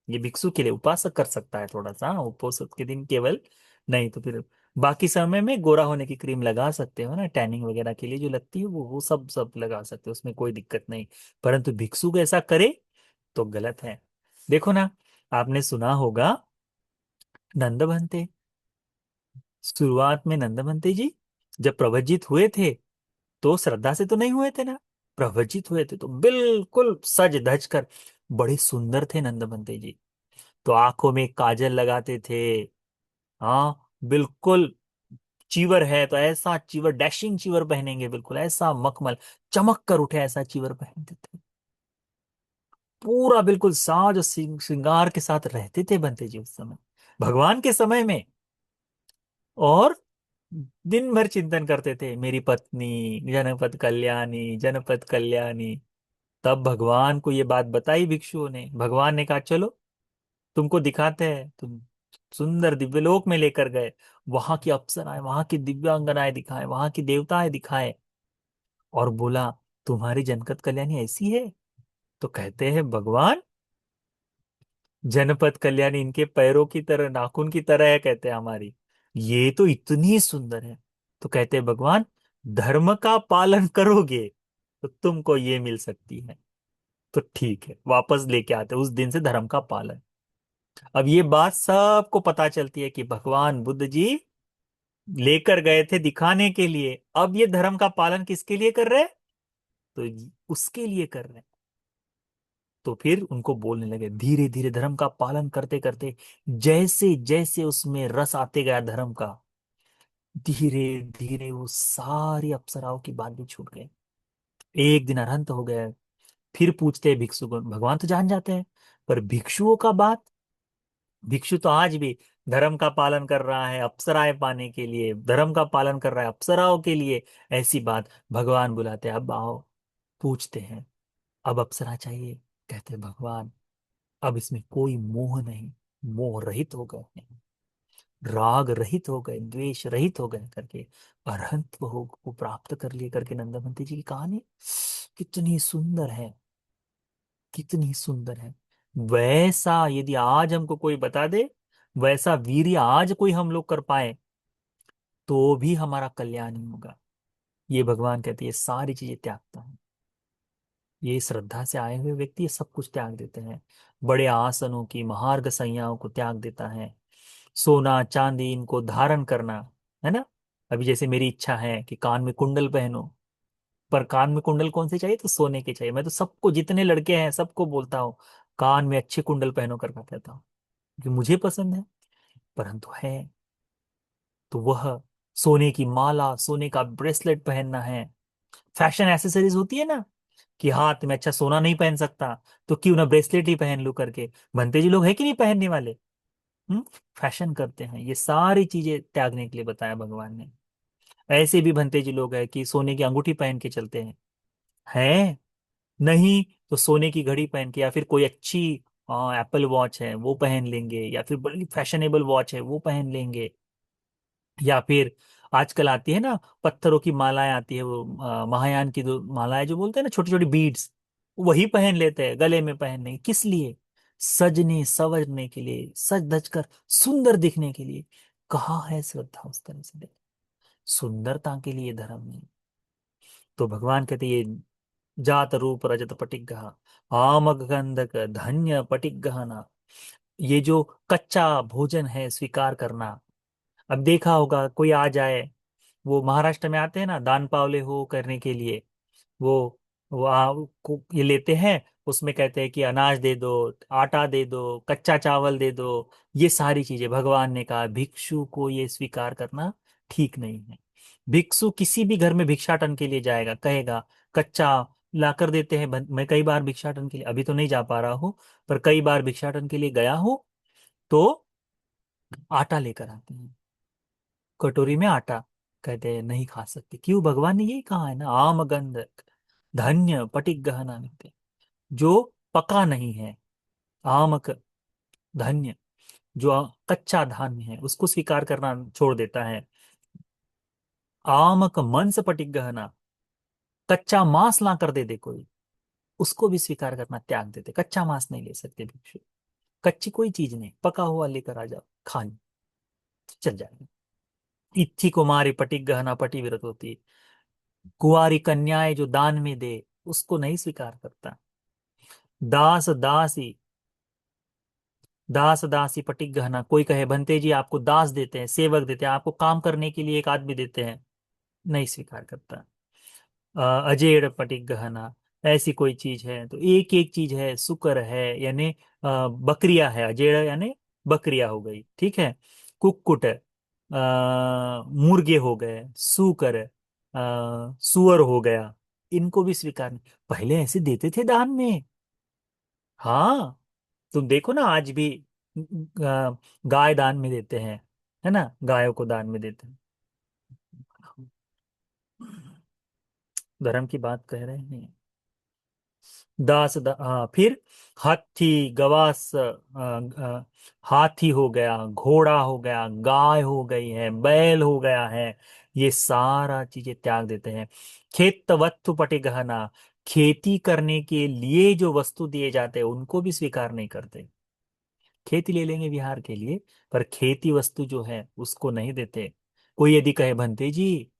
ये भिक्षु के लिए, उपासक कर सकता है थोड़ा सा, उपवास के दिन केवल, नहीं तो फिर बाकी समय में गोरा होने की क्रीम लगा सकते हो ना, टैनिंग वगैरह के लिए जो लगती है वो सब सब लगा सकते हो, उसमें कोई दिक्कत नहीं। परंतु भिक्षु को ऐसा करे तो गलत है। देखो ना, आपने सुना होगा नंद बंते, शुरुआत में नंद बंते जी जब प्रवजित हुए थे, तो श्रद्धा से तो नहीं हुए थे ना। प्रवजित हुए थे तो बिल्कुल सज धज कर बड़े सुंदर थे नंद बंते जी। तो आंखों में काजल लगाते थे। हाँ बिल्कुल, चीवर है तो ऐसा चीवर, डैशिंग चीवर पहनेंगे, बिल्कुल ऐसा मखमल चमक कर उठे ऐसा चीवर पहनते थे। पूरा बिल्कुल साज और श्रृंगार के साथ रहते थे बंते जी उस समय, भगवान के समय में। और दिन भर चिंतन करते थे, मेरी पत्नी जनपद कल्याणी, जनपद कल्याणी। तब भगवान को ये बात बताई भिक्षुओं ने। भगवान ने कहा चलो तुमको दिखाते हैं। तुम सुंदर दिव्यलोक में लेकर गए, वहां की अप्सराएं, वहां की दिव्यांगनाएं दिखाए, वहां की देवताएं दिखाए, और बोला तुम्हारी जनपद कल्याणी ऐसी है। तो कहते हैं भगवान, जनपद कल्याणी इनके पैरों की तरह, नाखून की तरह है, कहते हैं हमारी, ये तो इतनी सुंदर है। तो कहते हैं भगवान, धर्म का पालन करोगे तो तुमको ये मिल सकती है। तो ठीक है, वापस लेके आते हैं उस दिन से धर्म का पालन। अब ये बात सबको पता चलती है कि भगवान बुद्ध जी लेकर गए थे दिखाने के लिए, अब ये धर्म का पालन किसके लिए कर रहे हैं? तो उसके लिए कर रहे हैं। तो फिर उनको बोलने लगे, धीरे धीरे धर्म का पालन करते करते, जैसे जैसे उसमें रस आते गया धर्म का, धीरे धीरे वो सारी अप्सराओं की बात भी छूट गई। एक दिन अरहंत हो गए। फिर पूछते हैं भिक्षु को, भगवान तो जान जाते हैं, पर भिक्षुओं का बात, भिक्षु तो आज भी धर्म का पालन कर रहा है अप्सराएं पाने के लिए, धर्म का पालन कर रहा है अप्सराओं के लिए। ऐसी बात भगवान बुलाते हैं, अब आओ। पूछते हैं, अब अप्सरा चाहिए? कहते हैं भगवान अब इसमें कोई मोह नहीं, मोह रहित हो गए हैं, राग रहित हो गए, द्वेष रहित हो गए करके अरहंत को प्राप्त कर लिए करके नंदमती जी की कहानी कितनी सुंदर है, कितनी सुंदर है। वैसा यदि आज हमको कोई बता दे, वैसा वीर्य आज कोई हम लोग कर पाए, तो भी हमारा कल्याण ही होगा। ये भगवान कहते हैं ये सारी चीजें त्यागता है। ये श्रद्धा से आए हुए व्यक्ति ये सब कुछ त्याग देते हैं। बड़े आसनों की महार्घ संज्ञाओं को त्याग देता है। सोना चांदी इनको धारण करना, है ना। अभी जैसे मेरी इच्छा है कि कान में कुंडल पहनो, पर कान में कुंडल कौन से चाहिए? तो सोने के चाहिए। मैं तो सबको, जितने लड़के हैं सबको बोलता हूँ कान में अच्छे कुंडल पहनो करके कहता हूँ, क्योंकि मुझे पसंद है। परंतु है तो वह सोने की माला, सोने का ब्रेसलेट पहनना है। फैशन एसेसरीज होती है ना, कि हाथ में अच्छा सोना नहीं पहन सकता, तो क्यों ना ब्रेसलेट ही पहन लूं करके। बनते जी लोग है कि नहीं पहनने वाले? हम्म। फैशन करते हैं। ये सारी चीजें त्यागने के लिए बताया भगवान ने। ऐसे भी भंते जी लोग हैं कि सोने की अंगूठी पहन के चलते हैं। हैं नहीं तो सोने की घड़ी पहन के, या फिर कोई अच्छी एप्पल वॉच है वो पहन लेंगे, या फिर बड़ी फैशनेबल वॉच है वो पहन लेंगे। या फिर आजकल आती है ना पत्थरों की मालाएं आती है, वो महायान की जो मालाएं जो बोलते हैं ना, छोटी छोटी बीड्स, वही पहन लेते हैं गले में पहनने। किस लिए? सजने संवरने के लिए, सज धज कर सुंदर दिखने के लिए। कहाँ है श्रद्धा उस तरह से? सुंदरता के लिए धर्म नहीं। तो भगवान कहते ये जात रूप रजत पटिग्गह, आमग गंधक धन्य पटिग्गहना। ये जो कच्चा भोजन है स्वीकार करना। अब देखा होगा कोई आ जाए, वो महाराष्ट्र में आते हैं ना दान पावले हो करने के लिए, वो ये लेते हैं, उसमें कहते हैं कि अनाज दे दो, आटा दे दो, कच्चा चावल दे दो। ये सारी चीजें भगवान ने कहा भिक्षु को ये स्वीकार करना ठीक नहीं है। भिक्षु किसी भी घर में भिक्षाटन के लिए जाएगा, कहेगा कच्चा ला कर देते हैं। मैं कई बार भिक्षाटन के लिए, अभी तो नहीं जा पा रहा हूँ, पर कई बार भिक्षाटन के लिए गया हूँ, तो आटा लेकर आते हैं, कटोरी में आटा। कहते हैं नहीं खा सकते। क्यों? भगवान ने यही कहा है ना, आम गंध धन्य पटिक गहना नित्य, जो पका नहीं है। आमक धन्य, जो कच्चा धान्य है उसको स्वीकार करना छोड़ देता है। आमक मंस पटिक गहना, कच्चा मांस ला कर दे दे कोई, उसको भी स्वीकार करना त्याग देते। कच्चा मांस नहीं ले सकते भिक्षु। कच्ची कोई चीज नहीं, पका हुआ लेकर आ जाओ, खानी चल जाएगा। इच्छी कुमारी पटिक गहना पटी व्रत होती, कुंवारी कन्याएं जो दान में दे, उसको नहीं स्वीकार करता। दास दासी, दास दासी पटिक गहना, कोई कहे बनते जी आपको दास देते हैं, सेवक देते हैं, आपको काम करने के लिए एक आदमी देते हैं, नहीं स्वीकार करता। अजेड़ पटिक गहना, ऐसी कोई चीज है तो एक एक चीज है। सुकर है यानी बकरिया है, अजेड़ यानी बकरिया हो गई, ठीक है। कुक्कुट, मुर्गे हो गए, सूकर, सुअर हो गया, इनको भी स्वीकार नहीं। पहले ऐसे देते थे दान में। हाँ, तुम देखो ना आज भी गाय दान में देते हैं, है ना, गायों को दान में देते हैं। धर्म की बात कह रहे हैं। हाँ, फिर हाथी गवास, हाथी हो गया, घोड़ा हो गया, गाय हो गई है, बैल हो गया है, ये सारा चीजें त्याग देते हैं। खेत वस्तु पटे गहना, खेती करने के लिए जो वस्तु दिए जाते हैं उनको भी स्वीकार नहीं करते। खेती ले लेंगे विहार के लिए, पर खेती वस्तु जो है उसको नहीं देते। कोई यदि कहे भंते जी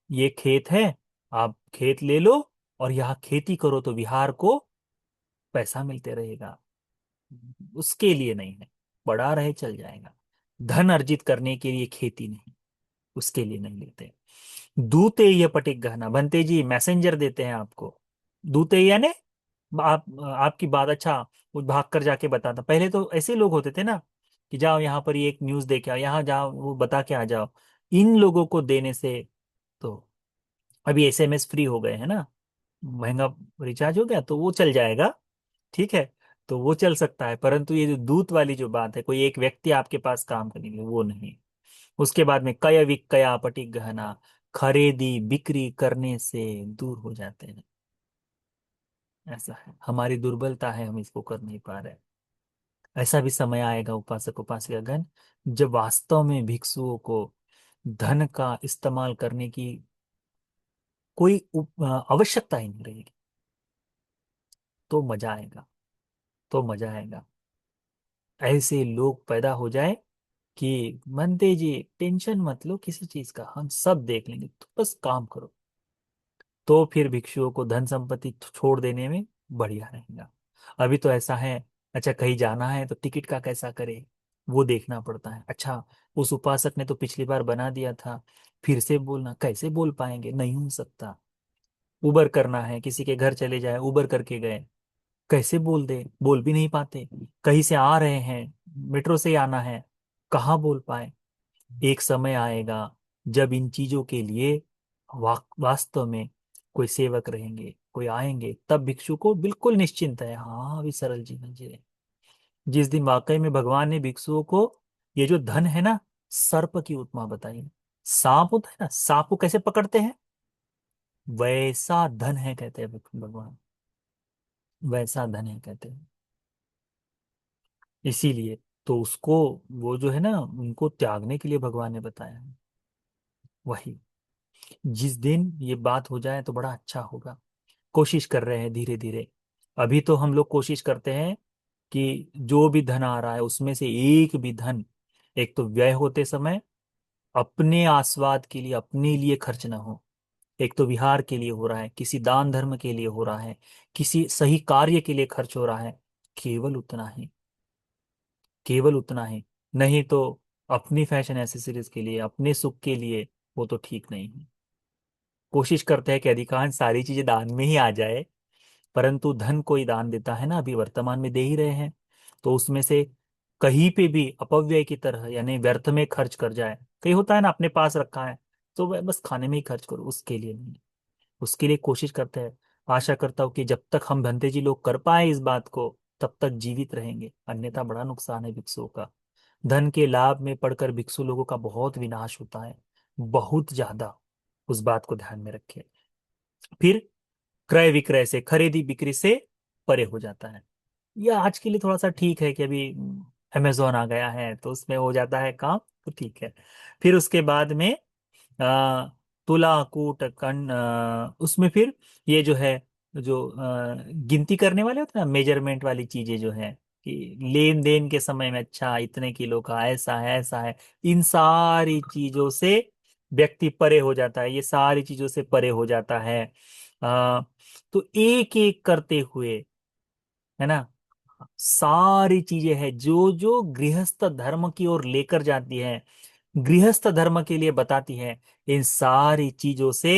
ये खेत है, आप खेत ले लो और यहाँ खेती करो तो विहार को पैसा मिलते रहेगा, उसके लिए नहीं है। बड़ा रहे चल जाएगा, धन अर्जित करने के लिए खेती नहीं, उसके लिए नहीं लेते। दूते ये पटिक गहना, बनते जी मैसेंजर देते हैं आपको। दूते यानी आपकी बात, अच्छा वो भाग कर जाके बताता। पहले तो ऐसे लोग होते थे ना कि जाओ यहाँ पर ये एक न्यूज दे के आओ, यहाँ जाओ वो बता के आ जाओ। इन लोगों को देने से तो अभी एसएमएस फ्री हो गए हैं ना, महंगा रिचार्ज हो गया तो वो चल जाएगा, ठीक है। तो वो चल सकता है, परंतु ये जो दूत वाली जो बात है, कोई एक व्यक्ति आपके पास काम करने के लिए, वो नहीं। उसके बाद में कय विकया पटि गहना, खरीदी बिक्री करने से दूर हो जाते हैं। ऐसा है, हमारी दुर्बलता है, हम इसको कर नहीं पा रहे। ऐसा भी समय आएगा उपासक उपासिकागण, जब वास्तव में भिक्षुओं को धन का इस्तेमाल करने की कोई आवश्यकता ही नहीं रहेगी। तो मजा आएगा, तो मजा आएगा। ऐसे लोग पैदा हो जाए कि मनते जी टेंशन मत लो किसी चीज का, हम सब देख लेंगे, तो बस काम करो। तो फिर भिक्षुओं को धन संपत्ति छोड़ देने में बढ़िया रहेगा। अभी तो ऐसा है, अच्छा कहीं जाना है तो टिकट का कैसा करे, वो देखना पड़ता है। अच्छा, उस उपासक ने तो पिछली बार बना दिया था, फिर से बोलना, कैसे बोल पाएंगे, नहीं हो सकता। उबर करना है, किसी के घर चले जाए, उबर करके गए, कैसे बोल दे, बोल भी नहीं पाते। कहीं से आ रहे हैं, मेट्रो से ही आना है, कहाँ बोल पाए। एक समय आएगा जब इन चीजों के लिए वास्तव में कोई सेवक रहेंगे, कोई आएंगे, तब भिक्षु को बिल्कुल निश्चिंत है, हाँ अभी सरल जीवन जी रहे। जिस दिन वाकई में भगवान ने भिक्षुओं को ये जो धन है ना, सर्प की उपमा बताई। सांप होता है ना, सांप को कैसे पकड़ते हैं, वैसा धन है कहते हैं भगवान, वैसा धन है कहते हैं। इसीलिए तो उसको, वो जो है ना, उनको त्यागने के लिए भगवान ने बताया है। वही, जिस दिन ये बात हो जाए तो बड़ा अच्छा होगा। कोशिश कर रहे हैं धीरे धीरे। अभी तो हम लोग कोशिश करते हैं कि जो भी धन आ रहा है उसमें से एक भी धन, एक तो व्यय होते समय अपने आस्वाद के लिए, अपने लिए खर्च ना हो। एक तो विहार के लिए हो रहा है, किसी दान धर्म के लिए हो रहा है, किसी सही कार्य के लिए खर्च हो रहा है, केवल उतना ही, केवल उतना ही। नहीं तो अपनी फैशन एसेसरीज के लिए, अपने सुख के लिए, वो तो ठीक नहीं है। कोशिश करते हैं कि अधिकांश सारी चीजें दान में ही आ जाए, परंतु धन कोई दान देता है ना, अभी वर्तमान में दे ही रहे हैं, तो उसमें से कहीं पे भी अपव्यय की तरह, यानी व्यर्थ में खर्च कर जाए, कहीं होता है ना अपने पास रखा है तो वह बस खाने में ही खर्च करो, उसके लिए नहीं। उसके लिए कोशिश करते हैं। आशा करता हूँ कि जब तक हम भंते जी लोग कर पाए इस बात को, तब तक जीवित रहेंगे, अन्यथा बड़ा नुकसान है भिक्षुओं का। धन के लाभ में पड़कर भिक्षु लोगों का बहुत विनाश होता है, बहुत ज्यादा। उस बात को ध्यान में रखें। फिर क्रय विक्रय से, खरीदी बिक्री से परे हो जाता है। यह आज के लिए थोड़ा सा ठीक है कि अभी अमेजोन आ गया है तो उसमें हो जाता है काम, तो ठीक है। फिर उसके बाद में आ, तुला कूट कण, उसमें फिर ये जो है, जो गिनती करने वाले होते हैं ना, मेजरमेंट वाली चीजें जो है, कि लेन देन के समय में अच्छा इतने किलो का, ऐसा है ऐसा है, इन सारी चीजों से व्यक्ति परे हो जाता है, ये सारी चीजों से परे हो जाता है। आ, तो एक एक करते हुए, है ना, सारी चीजें हैं जो जो गृहस्थ धर्म की ओर लेकर जाती है, गृहस्थ धर्म के लिए बताती है, इन सारी चीजों से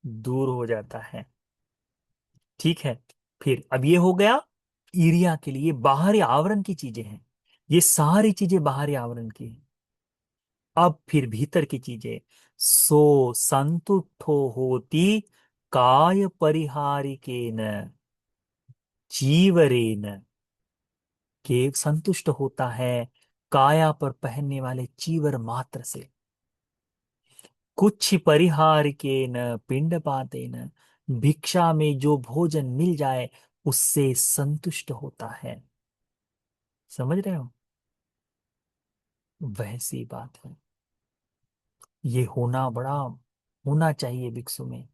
दूर हो जाता है। ठीक है। फिर अब ये हो गया एरिया के लिए, बाहरी आवरण की चीजें हैं, ये सारी चीजें बाहरी आवरण की हैं। अब फिर भीतर की चीजें, सो संतुष्टो होती काय परिहारिकेन चीवरेन, के संतुष्ट होता है काया पर पहनने वाले चीवर मात्र से, कुछ परिहार के न पिंड पाते न, भिक्षा में जो भोजन मिल जाए उससे संतुष्ट होता है। समझ रहे हो, वैसी बात है। ये होना बड़ा होना चाहिए भिक्षु में।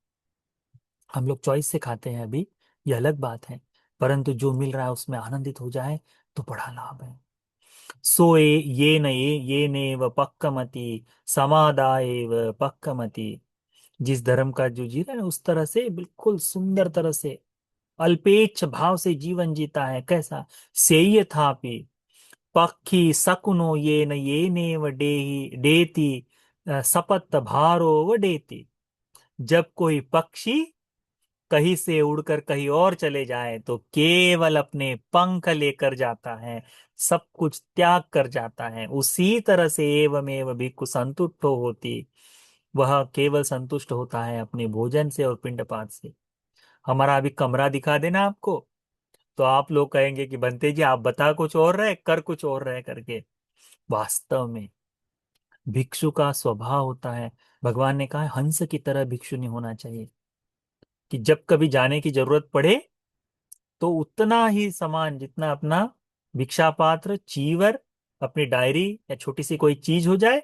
हम लोग चॉइस से खाते हैं अभी, ये अलग बात है, परंतु जो मिल रहा है उसमें आनंदित हो जाए तो बड़ा लाभ है। सोए ये नेव पक्कमति, समादाय व पक्कमति। जिस धर्म का जो जी रहा है ना, उस तरह से बिल्कुल सुंदर तरह से अल्पेच्छ भाव से जीवन जीता है, कैसा, सेय थापि पक्षी सकुनो ये नेव डेही डेती, सपत भारो व डेती। जब कोई पक्षी कहीं से उड़कर कहीं और चले जाए तो केवल अपने पंख लेकर जाता है, सब कुछ त्याग कर जाता है, उसी तरह से एवमेव भिक्खु संतुष्टो होती, वह केवल संतुष्ट होता है अपने भोजन से और पिंडपात से। हमारा अभी कमरा दिखा देना आपको, तो आप लोग कहेंगे कि बंते जी आप बता कुछ और रहे, कर कुछ और रहे करके। वास्तव में भिक्षु का स्वभाव होता है, भगवान ने कहा हंस की तरह भिक्षु नहीं होना चाहिए, कि जब कभी जाने की जरूरत पड़े तो उतना ही सामान जितना अपना भिक्षा पात्र, चीवर, अपनी डायरी या छोटी सी कोई चीज हो जाए,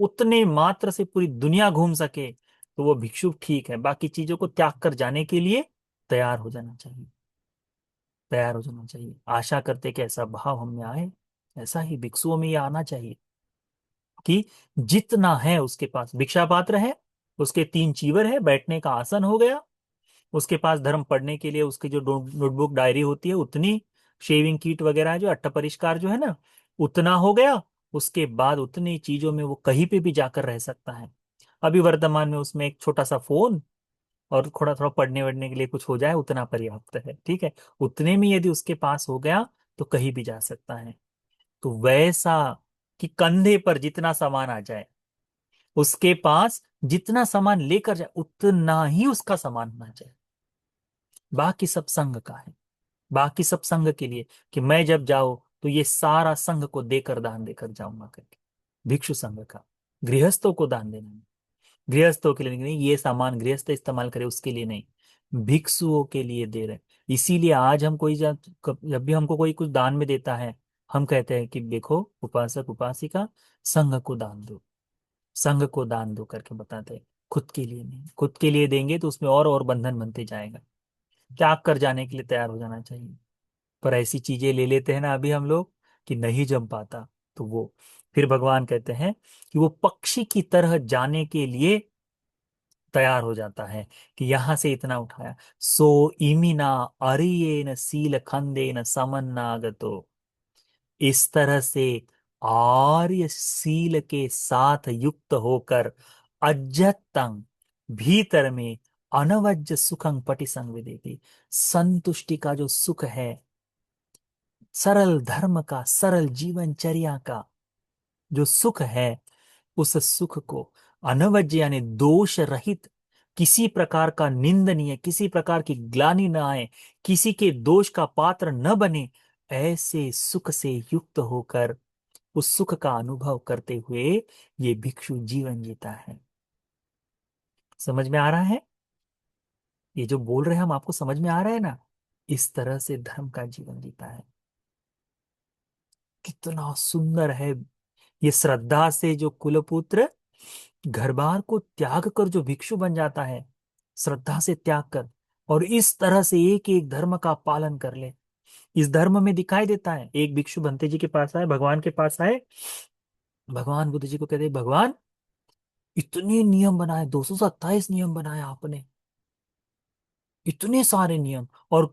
उतने मात्र से पूरी दुनिया घूम सके तो वो भिक्षु ठीक है। बाकी चीजों को त्याग कर जाने के लिए तैयार हो जाना चाहिए, तैयार हो जाना चाहिए। आशा करते कि ऐसा भाव हम में आए, ऐसा ही भिक्षुओं में ये आना चाहिए कि जितना है उसके पास भिक्षा पात्र है, उसके 3 चीवर है, बैठने का आसन हो गया, उसके पास धर्म पढ़ने के लिए उसकी जो नोटबुक डायरी होती है उतनी, शेविंग किट वगैरह जो अट्ट परिष्कार जो है ना, उतना हो गया। उसके बाद उतनी चीजों में वो कहीं पे भी जाकर रह सकता है। अभी वर्तमान में उसमें एक छोटा सा फोन और थोड़ा थोड़ा पढ़ने वढ़ने के लिए कुछ हो जाए, उतना पर्याप्त है, ठीक है। उतने में यदि उसके पास हो गया तो कहीं भी जा सकता है। तो वैसा कि कंधे पर जितना सामान आ जाए, उसके पास जितना सामान लेकर जाए उतना ही उसका सामान होना चाहिए। बाकी सब संघ का है, बाकी सब संघ के लिए, कि मैं जब जाऊं तो ये सारा संघ को देकर दान देकर जाऊंगा करके। भिक्षु संघ का, गृहस्थों को दान देना नहीं, गृहस्थों के लिए नहीं, ये सामान गृहस्थ इस्तेमाल करे उसके लिए नहीं, भिक्षुओं के लिए दे रहे हैं। इसीलिए आज हम कोई जब भी हमको कोई कुछ दान में देता है, हम कहते हैं कि देखो उपासक उपासिका, संघ को दान दो, संघ को दान दो करके बताते हैं। खुद के लिए नहीं, खुद के लिए देंगे तो उसमें और बंधन बनते जाएगा। त्याग कर जाने के लिए तैयार हो जाना चाहिए। पर ऐसी चीजें ले लेते हैं ना अभी हम लोग कि नहीं जम पाता, तो वो फिर भगवान कहते हैं कि वो पक्षी की तरह जाने के लिए तैयार हो जाता है, कि यहां से इतना उठाया, सो इमिना अरियेन सील खंदेन समन्नागतो, इस तरह से आर्य सील के साथ युक्त होकर अजतंग, भीतर में अनवज्य सुखं पटि संविदेति, संतुष्टि का जो सुख है, सरल धर्म का, सरल जीवनचर्या का जो सुख है, उस सुख को अनवज्य यानी दोष रहित, किसी प्रकार का निंदनीय, किसी प्रकार की ग्लानि न आए, किसी के दोष का पात्र न बने, ऐसे सुख से युक्त होकर उस सुख का अनुभव करते हुए ये भिक्षु जीवन जीता है। समझ में आ रहा है? ये जो बोल रहे हैं हम, आपको समझ में आ रहा है ना? इस तरह से धर्म का जीवन जीता है। कितना सुंदर है। ये श्रद्धा से जो कुलपुत्र घर बार को त्याग कर जो भिक्षु बन जाता है, श्रद्धा से त्याग कर, और इस तरह से एक एक धर्म का पालन कर ले, इस धर्म में दिखाई देता है। एक भिक्षु बंते जी के पास आए, भगवान के पास आए, भगवान बुद्ध जी को कहते भगवान इतने नियम बनाए, 227 नियम बनाए आपने, इतने सारे नियम। और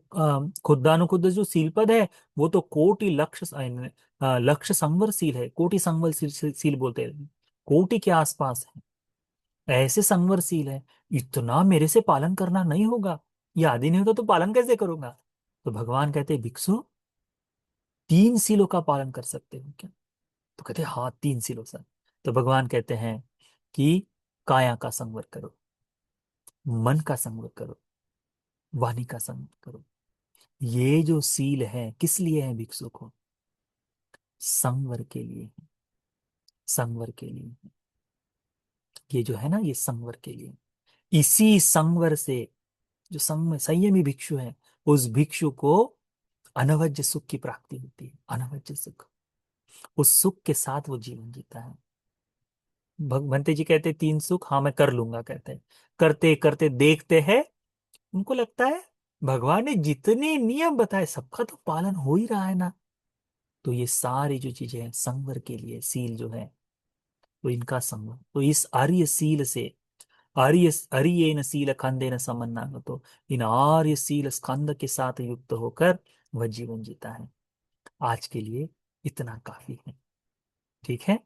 खुदानुखुद जो सीलपद है वो तो कोटि लक्ष्य लक्ष्य संवर सील है, कोटि संवर सील बोलते हैं, कोटि के आसपास है, ऐसे संवरशील है। इतना मेरे से पालन करना नहीं होगा, ये आदि नहीं होता तो पालन कैसे करूंगा? तो भगवान कहते हैं भिक्षु 3 सीलों का पालन कर सकते हो क्या? तो कहते हैं हाँ 3 सीलों से। तो भगवान कहते हैं कि काया का संवर करो, मन का संवर करो, वाणी का संवर करो। ये जो सील है किस लिए है भिक्षु को? संवर के लिए, संवर के लिए। ये जो है ना, ये संवर के लिए। इसी संवर से जो संयमी भिक्षु है, उस भिक्षु को अनवज्य सुख की प्राप्ति होती है, अनवज्य सुख। उस सुख के साथ वो जीवन जीता है। भगवंते जी कहते 3 सुख, हाँ मैं कर लूंगा, कहते हैं करते करते देखते हैं, उनको लगता है भगवान ने जितने नियम बताए सबका तो पालन हो ही रहा है ना। तो ये सारी जो चीजें हैं संवर के लिए, सील जो है तो इनका संवर, तो इस आर्य सील से, आर्य आर्येन सील खंडेन समन्नागतो, इन आर्य सील स्कंद के साथ युक्त होकर वह जीवन जीता है। आज के लिए इतना काफी है, ठीक है।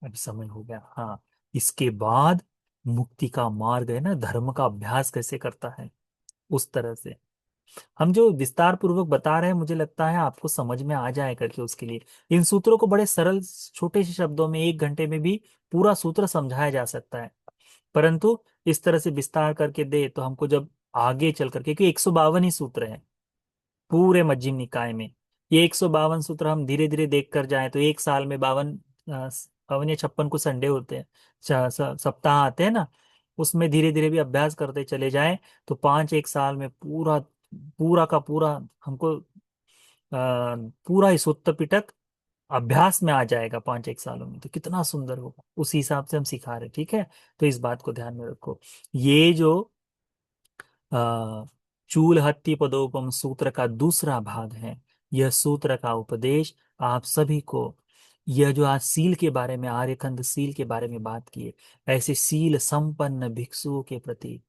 अब समय हो गया, हाँ। इसके बाद मुक्ति का मार्ग है ना, धर्म का अभ्यास कैसे करता है, उस तरह से हम जो विस्तार पूर्वक बता रहे हैं, मुझे लगता है आपको समझ में आ जाए करके। उसके लिए इन सूत्रों को बड़े सरल छोटे से शब्दों में 1 घंटे में भी पूरा सूत्र समझाया जा सकता है, परंतु इस तरह से विस्तार करके दे तो हमको जब आगे चल करके, क्योंकि 152 ही सूत्र है, पूरे मध्यम निकाय में। ये 152 सूत्र हम धीरे धीरे देख कर जाएं तो एक साल में 52 या 56 को संडे होते हैं, सप्ताह आते हैं ना, उसमें धीरे धीरे भी अभ्यास करते चले जाएं तो पांच एक साल में पूरा पूरा का पूरा हमको पूरा ही सुत्त पिटक अभ्यास में आ जाएगा 5 एक सालों में। तो कितना सुंदर होगा, उसी हिसाब से हम सिखा रहे, ठीक है। तो इस बात को ध्यान में रखो। ये जो आ, चूल हत्ती पदोपम सूत्र का दूसरा भाग है, यह सूत्र का उपदेश आप सभी को, यह जो आज सील के बारे में, आर्यखंड सील के बारे में बात की है, ऐसे सील संपन्न भिक्षुओं के प्रति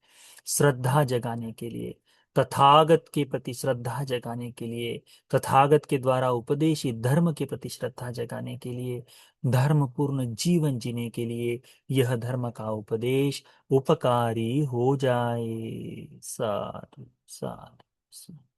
श्रद्धा जगाने के लिए, तथागत के प्रति श्रद्धा जगाने के लिए, तथागत के द्वारा उपदेशित धर्म के प्रति श्रद्धा जगाने के लिए, धर्मपूर्ण जीवन जीने के लिए यह धर्म का उपदेश उपकारी हो जाए। साधु साधु साधु।